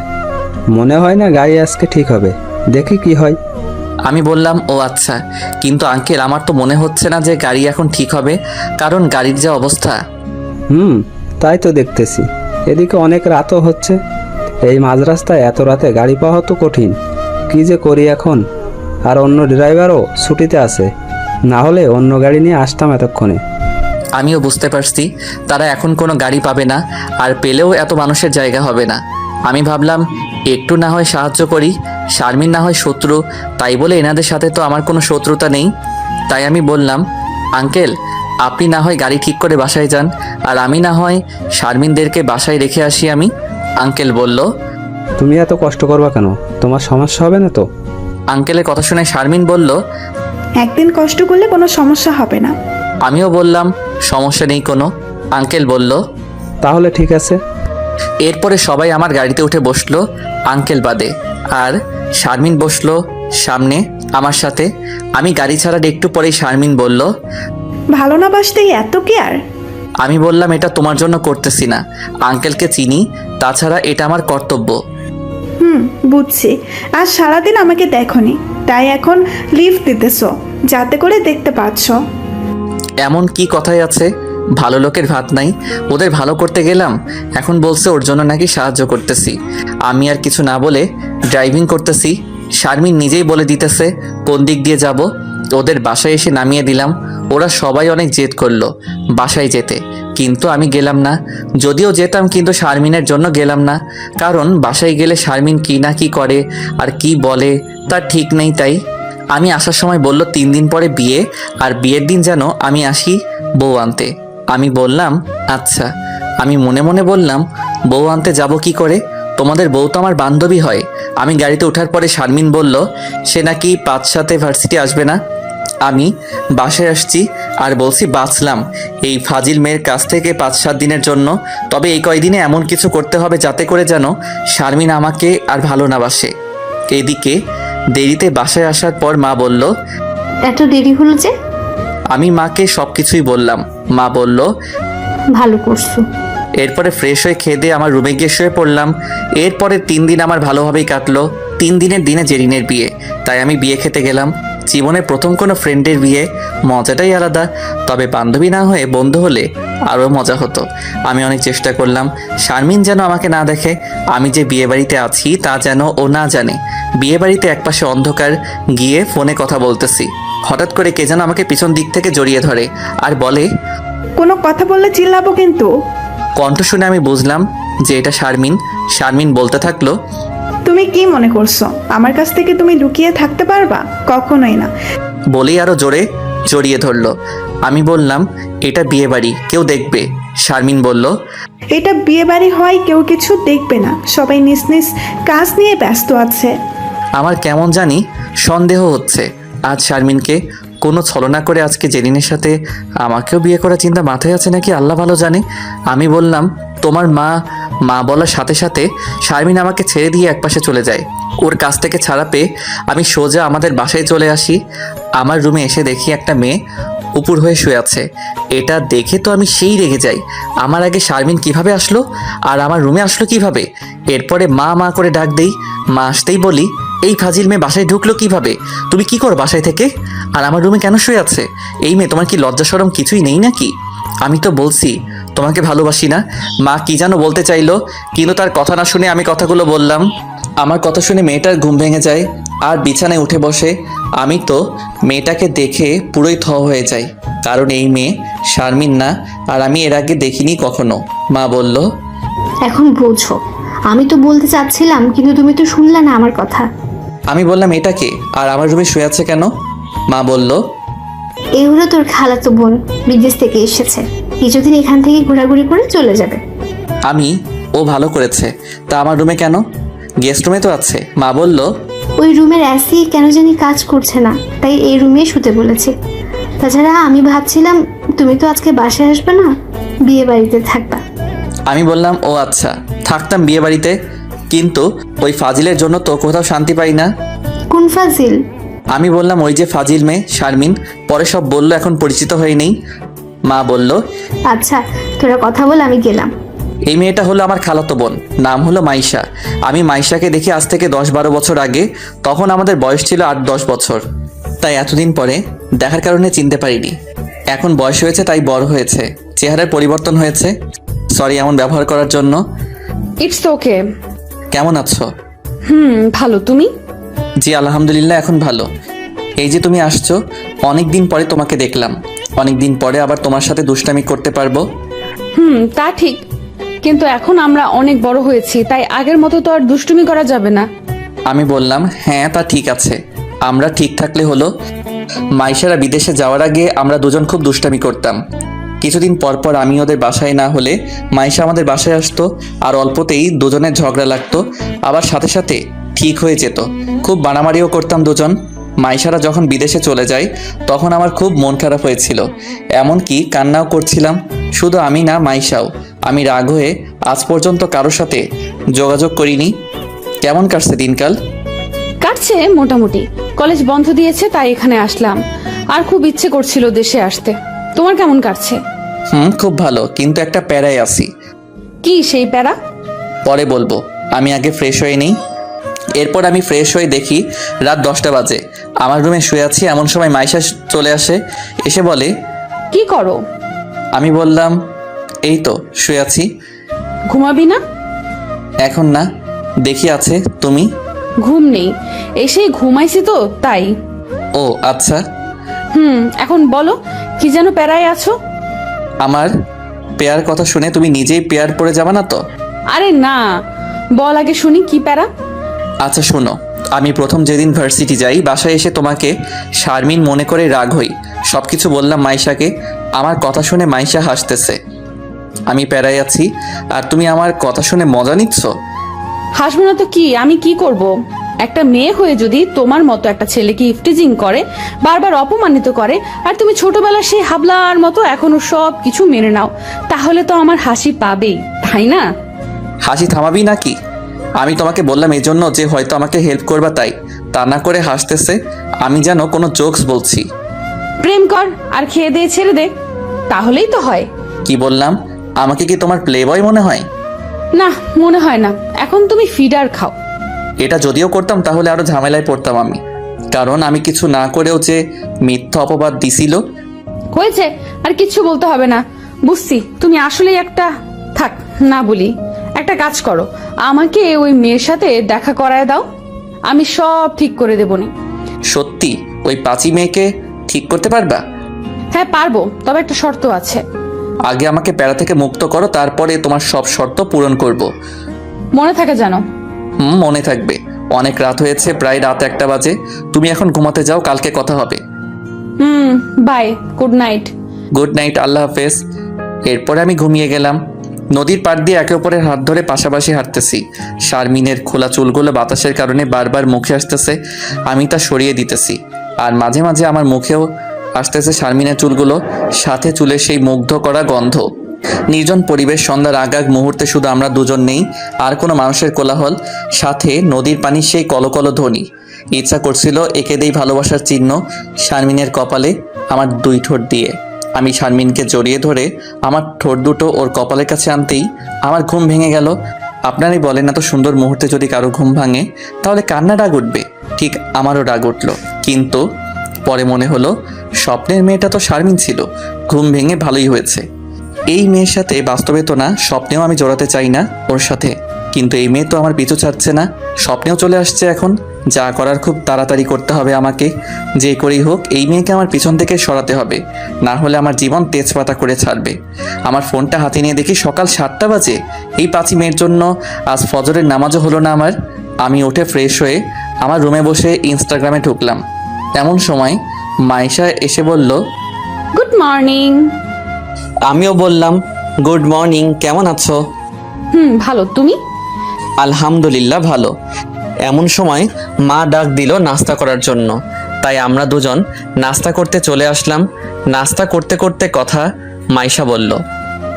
মনে হয় না গাড়ি আজকে ঠিক হবে, দেখি কি হয়। আমি বললাম, ও আচ্ছা, কিন্তু আঙ্কেল আমার তো মনে হচ্ছে না যে গাড়ি এখন ঠিক হবে, কারণ গাড়ির যা অবস্থা। তাই তো দেখতেছি। এদিকে অনেক রাতও হচ্ছে, এই মাঝ রাস্তায় এত রাতে গাড়ি পাওয়া তো কঠিন। কি যে করি এখন? আর অন্য ড্রাইভারও ছুটিতে আছে, না হলে অন্য গাড়ি নিয়ে আসতাম এতক্ষণে। আমিও বুঝতে পারছি তারা এখন কোনো গাড়ি পাবে না, আর পেলেও এত মানুষের জায়গা হবে না। আমি ভাবলাম একটু না হয় সাহায্য করি, শারমিন না হয় শত্রু, তাই বলে এনাদের সাথে তো আমার কোনো শত্রুতা নেই। তাই আমি বললাম, আঙ্কেল আপনি না হয় গাড়ি ঠিক করে বাসায় যান, আর আমি না হয় শারমিনদেরকে বাসায় রেখে আসি। আমি আঙ্কেল বলল, তুমি এত কষ্ট করবা কেন? তোমার সমস্যা হবে না তো? আঙ্কেলের কথা শুনে শারমিন বলল, একদিন কষ্ট করলে কোনো সমস্যা হবে না। আমিও বললাম, সমস্যা নেই কোনো। আঙ্কেল বলল, তাহলে ঠিক আছে। এরপরে সবাই আমার গাড়িতে উঠে বসলো, আঙ্কেল বাদে। আর শারমিন বসলো সামনে আমার সাথে। আমি গাড়ি ছাড়ার একটু পরেই শারমিন বলল, ভালো না বাসতেই এত কেয়ার? আমি বললাম, এটা তোমার জন্য করতেছি না, আঙ্কেলকে চিনি, তাছাড়া এটা আমার কর্তব্য। বুঝছি। আর সারাদিন আমাকে দেখোনি, তাই এখন লিফট দিতেছ যাতে করে দেখতে পাচ্ছ। এমন কি কথাই আছে? ভালো লোকের ভাত নাই। ওদের ভালো করতে গেলাম, এখন বলছে ওর জন্য নাকি সাহায্য করতেছি। আমি আর কিছু না বলে ড্রাইভিং করতেছি। শারমিন নিজেই বলে দিতেছে কোন দিক দিয়ে যাব। ওদের বাসায় এসে নামিয়ে দিলাম। ওরা সবাই অনেক জেদ করলো বাসায় যেতে, কিন্তু আমি গেলাম না। যদিও যেতাম, কিন্তু শারমিনের জন্য গেলাম না, কারণ বাসায় গেলে শারমিন কি না কি করে আর কি বলে তার ঠিক নেই। তাই আমি আসার সময় বলল 3 দিন পরে বিয়ে, আর বিয়ের দিন যেন আমি আসি বউ আনতে। আমি বললাম, আচ্ছা। আমি মনে মনে বললাম, বউ আনতে যাব কি করে? তোমাদের বউ তো আমার বান্ধবী হয়। আমি গাড়িতে ওঠার পরে শারমিন বলল সে নাকি 5-7 ভার্সিটি আসবে না। আমি বাসায় আসছি আর বলছি বাঁচলাম এই ফাজিল মেয়ের কাছ থেকে 5-7 দিনের জন্য। তবে এই কয়দিনে এমন কিছু করতে হবে যাতে করে যেন শারমিন আমাকে আর ভালো না বাসে। এদিকে দেরিতে বাসায় আসার পর মা বলল, এত দেরি হলো যে? আমি মাকে সব কিছুই বললাম। মা বলল, ভালো করছো। এরপরে ফ্রেশ হয়ে খেয়ে দিয়ে আমার রুমে গিয়ে শুয়ে পড়লাম। এরপরে 3 দিন আমার ভালোভাবেই কাটলো। 3 দিনের দিনে জেরিনের বিয়ে, তাই আমি বিয়ে খেতে গেলাম। জীবনের প্রথম কোনো ফ্রেন্ডের বিয়ে, মজাটাই আলাদা। তবে বান্ধবী না হয়ে বন্ধু হলে আরও মজা হতো। আমি অনেক চেষ্টা করলাম শারমিন যেন আমাকে না দেখে, আমি যে বিয়ে বাড়িতে আছি তা যেন ও না জানে। বিয়ে বাড়িতে একপাশে অন্ধকার, গিয়ে ফোনে কথা বলতেছি। হঠাৎ করে কে যেন আমাকে পিছন দিক থেকে জড়িয়ে ধরে আর বলে, কোনো কথা বললে চিল্লাবো কিন্তু। কণ্ঠ শুনে আমি বুঝলাম যে এটা শারমিন। শারমিন বলতে থাকলো, তুমি কি মনে করছো আমার কাছ থেকে তুমি লুকিয়ে থাকতে পারবা? কখনোই না। বলেই আরো জোরে জড়িয়ে ধরলো। আমি বললাম, এটা বিয়ে বাড়ি, কেউ দেখবে। শারমিন বলল, এটা বিয়ে বাড়ি হয়, কেউ কিছু দেখবে না, সবাই নিজ নিজ কাজ নিয়ে ব্যস্ত আছে। আমার কেমন জানি সন্দেহ হচ্ছে আজ শারমিনকে কোনো ছলনা করে আজকে জেরিনের সাথে আমাকেও বিয়ে করার চিন্তা মাথায় আছে নাকি আল্লাহ ভালো জানে। আমি বললাম, তোমার মা বলার সাথে সাথে শারমিন আমাকে ছেড়ে দিয়ে একপাশে চলে যায়। ওর কাছ থেকে ছাড়া পেয়ে আমি সোজা আমাদের বাসায় চলে আসি। আমার রুমে এসে দেখি একটা মেয়ে উপর হয়ে শুয়ে আছে। এটা দেখে তো আমি সেই রেগে যাই। আমার আগে শারমিন কিভাবে আসলো আর আমার রুমে আসলো কিভাবে? এরপরে মা করে ডাক দেই। মা আসতেই বলি, এই ফাজিল মেয়ে বাসায় ঢুকলো কিভাবে? তুমি কি করো বাসায় থেকে? আর আমার রুমে কেন শুয়ে আছে? এই মেয়ে, তোমার কি লজ্জা শরম কিছুই নেই নাকি? আমি তো বলছি তোমাকে ভালোবাসি না। মা কি যেন বলতে চাইলো, কিন্তু তার কথা না শুনে আমি কথাগুলো বললাম। আমার কথা শুনে মেয়েটার ঘুম ভেঙে যায় আর বিছানায় উঠে বসে। আমি তো মেয়েটাকে দেখে পুরোই থ হয়ে যাই, কারণ এই মেয়ে শারমিন না, আর আমি এর আগে দেখিনি কখনো। মা বলল, এখন বোঝো, আমি তো বলতে চাচ্ছিলাম কিন্তু তুমি তো শুনলে না আমার কথা। আমি বললাম, এটাকে আর আমার রুমে শুয়ে আছে কেন? মা বলল, এই হলো তোর খালাতো বোন, বিদেশ থেকে এসেছে, কিছুদিন এখান থেকে ঘোরাঘুরি করে চলে যাবে। আমি, ও ভালো করেছে। তা আমার রুমে কেন? গেস্ট রুমে তো আছে। মা বলল, ওই রুমের এসি কেন জানি কাজ করছে না, তাই এই রুমে শুতে বলেছি। তাছাড়া আমি ভাবছিলাম তুমি তো আজকে বাসায় আসবে না, বিয়ে বাড়িতে থাকবা। আমি বললাম, ও আচ্ছা, থাকতাম বিয়ে বাড়িতে, কিন্তু ওই ফাজিলের জন্য তো কোথাও শান্তি পাই না। কোন ফাজিল? আমি বললাম, ওই যে ফাজিল মেয়ে শারমিন। পরে সব বলল, এখন পরিচিত হয়ে নেই। মা বলল, আচ্ছা তোরা কথা বল, আমি গেলাম। এই মেয়েটা হলো আমার খালাতো বোন, নাম হলো মাইশা। আমি মাইশাকে দেখি আজ থেকে 10-12 বছর আগে। তখন আমাদের বয়স ছিল 8-10 বছর, তাই এতদিন পরে দেখার কারণে চিনতে পারিনি। এখন বয়স হয়েছে তাই বড় হয়েছে, চেহারার পরিবর্তন হয়েছে। সরি এমন ব্যবহার করার জন্য। It's okay. কেমন আছো? ভালো, তুমি? জি আলহামদুলিল্লাহ, এখন ভালো। এই যে তুমি আসছো, অনেক দিন পরে তোমাকে দেখলাম। অনেক দিন পরে আবার তোমার সাথে দুষ্টামি করতে পারবো। তা ঠিক, কিন্তু এখন আমরা অনেক বড় হয়েছি, তাই আগের মতো তো আর দুষ্টুমি করা যাবে না। আমি বললাম, হ্যাঁ তা ঠিক আছে, আমরা ঠিক থাকলে হলো। মাইশারা বিদেশে যাওয়ার আগে আমরা দুজন খুব দুষ্টামি করতাম। কিছুদিন পর পর আমি ওদের বাসায় না হলে মাইশা আমাদের বাসায় আসতো, আর অল্পতেই দুজনের ঝগড়া লাগতো, আবার সাথে সাথে ঠিক হয়ে যেত। খুব বাড়ামারিও করতাম দুজন। মাইশারা যখন বিদেশে চলে যায় তখন আমার খুব মন খারাপ হয়েছিল, এমনকি কান্নাও করছিলাম। শুধু আমি না, মাইশাও। আমি রাগ হয়ে আজ পর্যন্ত কারোর সাথে যোগাযোগ করিনি। কেমন কাটছে দিনকাল? কাটছে মোটামুটি। কলেজ বন্ধ দিয়েছে তাই এখানে আসলাম, আর খুব ইচ্ছে করছিল দেশে আসতে। তোমার কেমন কাটছে? খুব ভালো, কিন্তু একটা প্যারায় আছি। কি সেই প্যারা? পরে বলবো, আমি আগে ফ্রেশ হয়ে নিই। এরপর আমি ফ্রেশ হয়ে দেখি রাত 10টা বাজে। আমার রুমে শুয়ে আছি, এমন সময় মাইশা চলে আসে। এসে বলে, কি করো? আমি বললাম, এই তো শুয়ে আছি। ঘুমাবি না? এখন না, দেখি আছে। তুমি? ঘুম নেই, এসেই ঘুমাইছি তো তাই। ও আচ্ছা। এখন বলো, কি যেন প্যারায় আছো? আমার পেয়ার কথা শুনে তুমি নিজেই পেয়ার পড়ে যাবে না তো? আরে না, বল আগে শুনি কি প্যারা। আচ্ছা শোনো, আমি প্রথম যেদিন ভার্সিটি যাই বাসায় এসে তোমাকে শারমিন মনে করে রাগ হই। সব কিছু বললাম মাইশাকে। আমার কথা শুনে মাইশা হাসতেছে। আমি প্যারায় আছি আর তুমি আমার কথা শুনে মজা নিচ্ছ। হাসবো না তো কি, আমি কি করব? একটা মেয়ে হয়ে যদি তোমার মতো একটা ছেলেকে ইফটিজিং করে, বারবার অপমানিত করে, আর তুমি ছোটবেলার সেই হাবলার মতো এখনো সব কিছু মেনে নাও, তাহলে তো আমার হাসি পাবেই, তাই না? হাসি থামাবি নাকি? আমি তোমাকে বললাম এই জন্য যে হয়তো আমাকে হেল্প করবা, তাই। তা না করে হাসতেছে, আমি যেন কোনো জোকস বলছি। প্রেম কর আর খেয়ে দিয়ে ছেড়ে দে, তাহলেই তো হয়। কি বললাম? আমাকে কি তোমার প্লে বয় মনে হয়? না, মনে হয় না। এখন তুমি ফিডার খাও। এটা যদিও করতাম তাহলে আরো ঝামেলায় পড়তাম আমি, কারণ আমি কিছু না করেও যে মিথ্যা অপবাদ দিছিল। হয়েছে, আর কিচ্ছু বলতে হবে না। বুঝছি তুমি আসলেই একটা, থাক না বলি। একটা কাজ করো, আমাকে ওই মেয়ের সাথে দেখা করায় দাও, আমি সব ঠিক করে দেবনি। সত্যি ওই পাঁচি মেয়েকে ঠিক করতে পারবা? হ্যাঁ পারবো, তবে একটা শর্ত আছে। আগে আমাকে প্যারা থেকে মুক্ত করো, তারপরে তোমার সব শর্ত পূরণ করব। মনে থাকে জানো। মনে থাকবে। অনেক রাত হয়েছে, প্রায় রাত 1টা বাজে। তুমি এখন ঘুমাতে যাও, কালকে কথা হবে। Bye, good night. Good night, আল্লাহ হাফেজ। এরপরে আমি ঘুমিয়ে গেলাম। নদীর পাড় দিয়ে একে অপরের হাত ধরে পাশাপাশি হাঁটতেছি। শারমিনের খোলা চুলগুলো বাতাসের কারণে বারবার মুখে আসতেছে, আমি তা সরিয়ে দিতেছি। আর মাঝে মাঝে আমার মুখেও আসতেছে শারমিনের চুলগুলো, সাথে চুলের সেই মুগ্ধ করা গন্ধ। নির্জন পরিবেশ, সন্ধ্যার আগাগ মুহূর্তে শুধু আমরা দুজন নেই, আর কোনো মানুষের কোলাহল, সাথে নদীর পানির সেই কলকল ধ্বনি। ইচ্ছা করছিল এঁকে দেই ভালোবাসার চিহ্ন শারমিনের কপালে আমার 2 ঠোঁট দিয়ে। আমি শারমিনকে জড়িয়ে ধরে আমার ঠোঁট দুটো ওর কপালের কাছে আনতেই আমার ঘুম ভেঙে গেল। আপনারাই বলেন, এত সুন্দর মুহূর্তে যদি কারো ঘুম ভাঙে তাহলে কান্না রাগ উঠবে। ঠিক আমারও রাগ উঠল, কিন্তু পরে মনে হলো স্বপ্নের মেয়েটা তো শারমিন ছিল, ঘুম ভেঙে ভালোই হয়েছে। এই মেয়ের সাথে বাস্তবে তো না, স্বপ্নেও আমি জড়াতে চাই না ওর সাথে, কিন্তু এই মেয়ে তো আমার পিছু ছাড়ছে না, স্বপ্নেও চলে আসছে। এখন যা করার খুব তাড়াতাড়ি করতে হবে আমাকে। যে করেই হোক এই মেয়েকে আমার পিছন থেকে সরাতে হবে, না হলে আমার জীবন তেজপাতা করে ছাড়বে। আমার ফোনটা হাতে নিয়ে দেখি সকাল 7টা বাজে। এই 5 মেয়ের জন্য আজ ফজরের নামাজও হলো না আমার। আমি উঠে ফ্রেশ হয়ে আমার রুমে বসে ইনস্টাগ্রামে ঢুকলাম। এমন সময় মাইশা এসে বলল, গুড মর্নিং। আমিও বললাম গুড মর্নিং, কেমন আছো? ভালো, তুমি? আলহামদুলিল্লাহ ভালো। এমন সময় মা ডাক দিল নাস্তা করার জন্য, তাই আমরা দুজন নাস্তা করতে চলে আসলাম। নাস্তা করতে করতে কথা মাইশা বলল,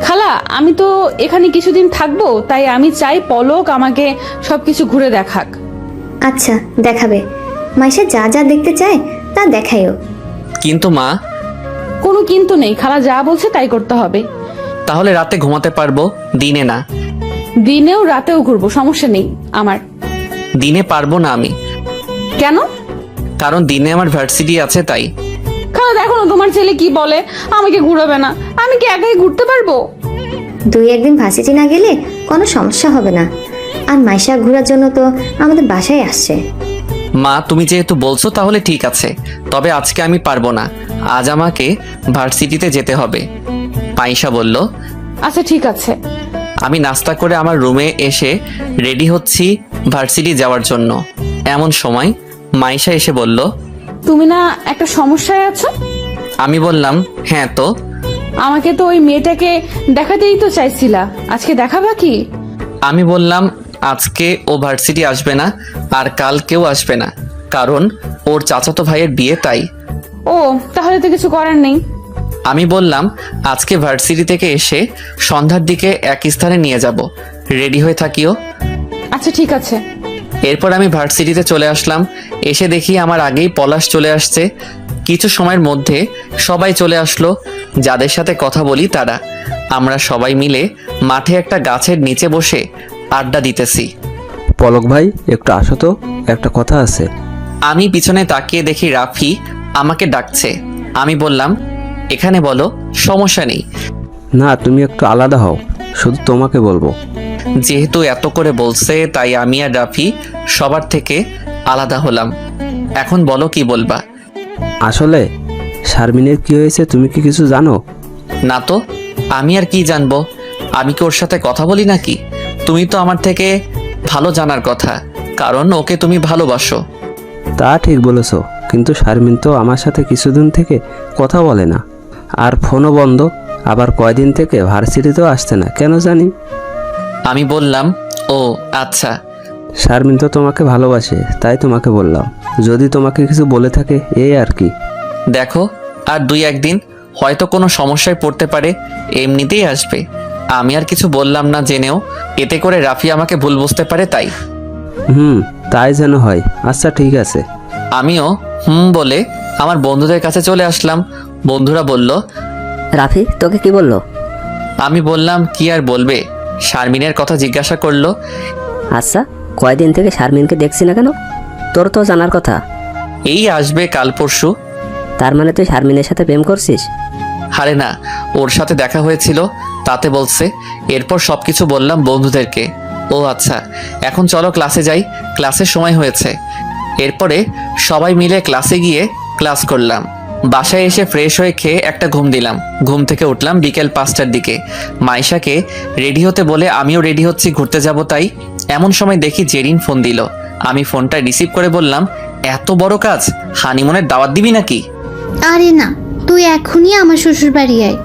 খালা, আমি তো এখানে কিছুদিন থাকবো, তাই আমি চাই পলক আমাকে সবকিছু ঘুরে দেখাক। আচ্ছা, দেখাবে। মাইশা যা যা দেখতে চায় তা দেখায়ও। কিন্তু মা। কোনো কিন্তু নেই, খালা যা বলছে তাই করতে হবে। তাহলে রাতে ঘুমাতে পারবো, দিনে না? দিনেও রাতেও ঘুরবো, সমস্যা নেই আমার। দিনে পারবো না আমি। কেন? কারণ দিনে আমার ভার্সিটি আছে, তাই। খালা দেখো না তোমার ছেলে কি বলে, আমাকে ঘুরাবে না। আমি কি একাই ঘুরতে পারবো? 2-1 দিন ভার্সিটি না গেলে কোনো সমস্যা হবে না। আর মাইশা ঘোরার জন্য তো আমাদের বাসায় আসছে। মা, তুমি যেহেতু বলছো তাহলে ঠিক আছে, তবে আজকে আমি পারবো না। আজ আমাকে ভার্সিটিতে যেতে হবে। মাইশা বলল, আচ্ছা ঠিক আছে। আমি নাস্তা করে আমার রুমে এসে রেডি হচ্ছি ভার্সিটি যাওয়ার জন্য। এমন সময় মাইশা এসে বলল, তুমি না একটা সমস্যায় আছো? আমি বললাম, হ্যাঁ তো। আমাকে তো ওই মেয়েটাকে দেখাতেই তো চাইছিলা, আজকে দেখাবা কি? আমি বললাম, আজকে ও ভার্সিটি আসবে না, আর কাল কেউ আসবে না, কারণ ওর চাচাতো ভাইয়ের বিয়ে, তাই। ও, তাহলে তো কিছু করার নেই। আমি বললাম, আজকে ভার্সিটি থেকে এসে সন্ধ্যার দিকে এক স্থানে নিয়ে যাব, রেডি হয়ে থাকিও। আচ্ছা ঠিক আছে। এরপর আমি ভার্সিটিতে চলে আসলাম। এসে দেখি আমার আগেই পলাশ চলে আসছে। কিছু সময়ের মধ্যে সবাই চলে আসলো, যাদের সাথে কথা বলি তারা। আমরা সবাই মিলে মাঠে একটা গাছের নিচে বসে আড্ডা দিতেছি। পলক ভাই, একটু আসো তো, একটা কথা আছে। আমি পিছনে তাকিয়ে দেখি রাফি আমাকে ডাকছে। আমি বললাম, এখানে বলো, সমস্যা নেই। না, তুমি একটু আলাদা হও, শুধু তোমাকে বলবো। যেহেতু এত করে বলছে, তাই আমি আর রাফি সবার থেকে আলাদা হলাম। এখন বলো, কি বলবা? আসলে শারমিনের কি হয়েছে তুমি কি কিছু জানো? না তো, আমি আর কি জানবো? আমি কি ওর সাথে কথা বলি নাকি? তুমি তো আমার থেকে ভালো জানার কথা, কারণ ওকে তুমি ভালোবাসো। তা ঠিক বলেছো, কিন্তু শারমিন তো আমার সাথে কিছুদিন থেকে কথা বলে না, আর ফোনও বন্ধ। আবার কয়দিন থেকে ভার্সিটিতেও আসছে না, কেন জানি। আমি বললাম, ও আচ্ছা। শারমিন তো তোমাকে ভালোবাসে, তাই তোমাকে বললাম, যদি তোমাকে কিছু বলে থাকে, এই আর কি। দেখো, আর 2-1 দিন হয়তো কোনো সমস্যায় পড়তে পারে, এমনিতেই আসবে। আমি আর কিছু বললাম না জেনেও, এতে করে রাফি আমাকে ভুল বুঝতে পারে, তাই। তাই যেন হয়। আচ্ছা ঠিক আছে। আমিও বলে আমার বন্ধুদের কাছে চলে আসলাম। বন্ধুরা বলল, রাফি তোকে কি বললো? আমি বললাম, কি আর বলবে, শারমিনের কথা জিজ্ঞাসা করলো। আচ্ছা, কয়দিন থেকে শারমিনকে দেখছি না কেন? তোর তো জানার কথা। এই আসবে কাল পরশু। তার মানে তুই শারমিনের সাথে প্রেম করছিস? আরে না, ওর সাথে দেখা হয়েছিল, তাতে বলছে। এরপর সবকিছু বললাম বন্ধুদেরকে। ও আচ্ছা, এখন চলো ক্লাসে যাই, ক্লাসের সময় হয়েছে। এরপরে সবাই মিলে ক্লাসে গিয়ে ক্লাস করলাম। বাসায় এসে ফ্রেশ হয়ে খেয়ে একটা ঘুম দিলাম। ঘুম থেকে উঠলাম বিকেল 5টার দিকে। মাইশাকে রেডি হতে বলে আমিও রেডি হচ্ছি, ঘুরতে যাব তাই। এমন সময় দেখি জেরিন ফোন দিল। আমি ফোনটা রিসিভ করে বললাম, এত বড় কাজ, হানিমুনের দাওয়াত দিবি নাকি? আরে না, তুই এখনই আমার শ্বশুর বাড়ি আয়।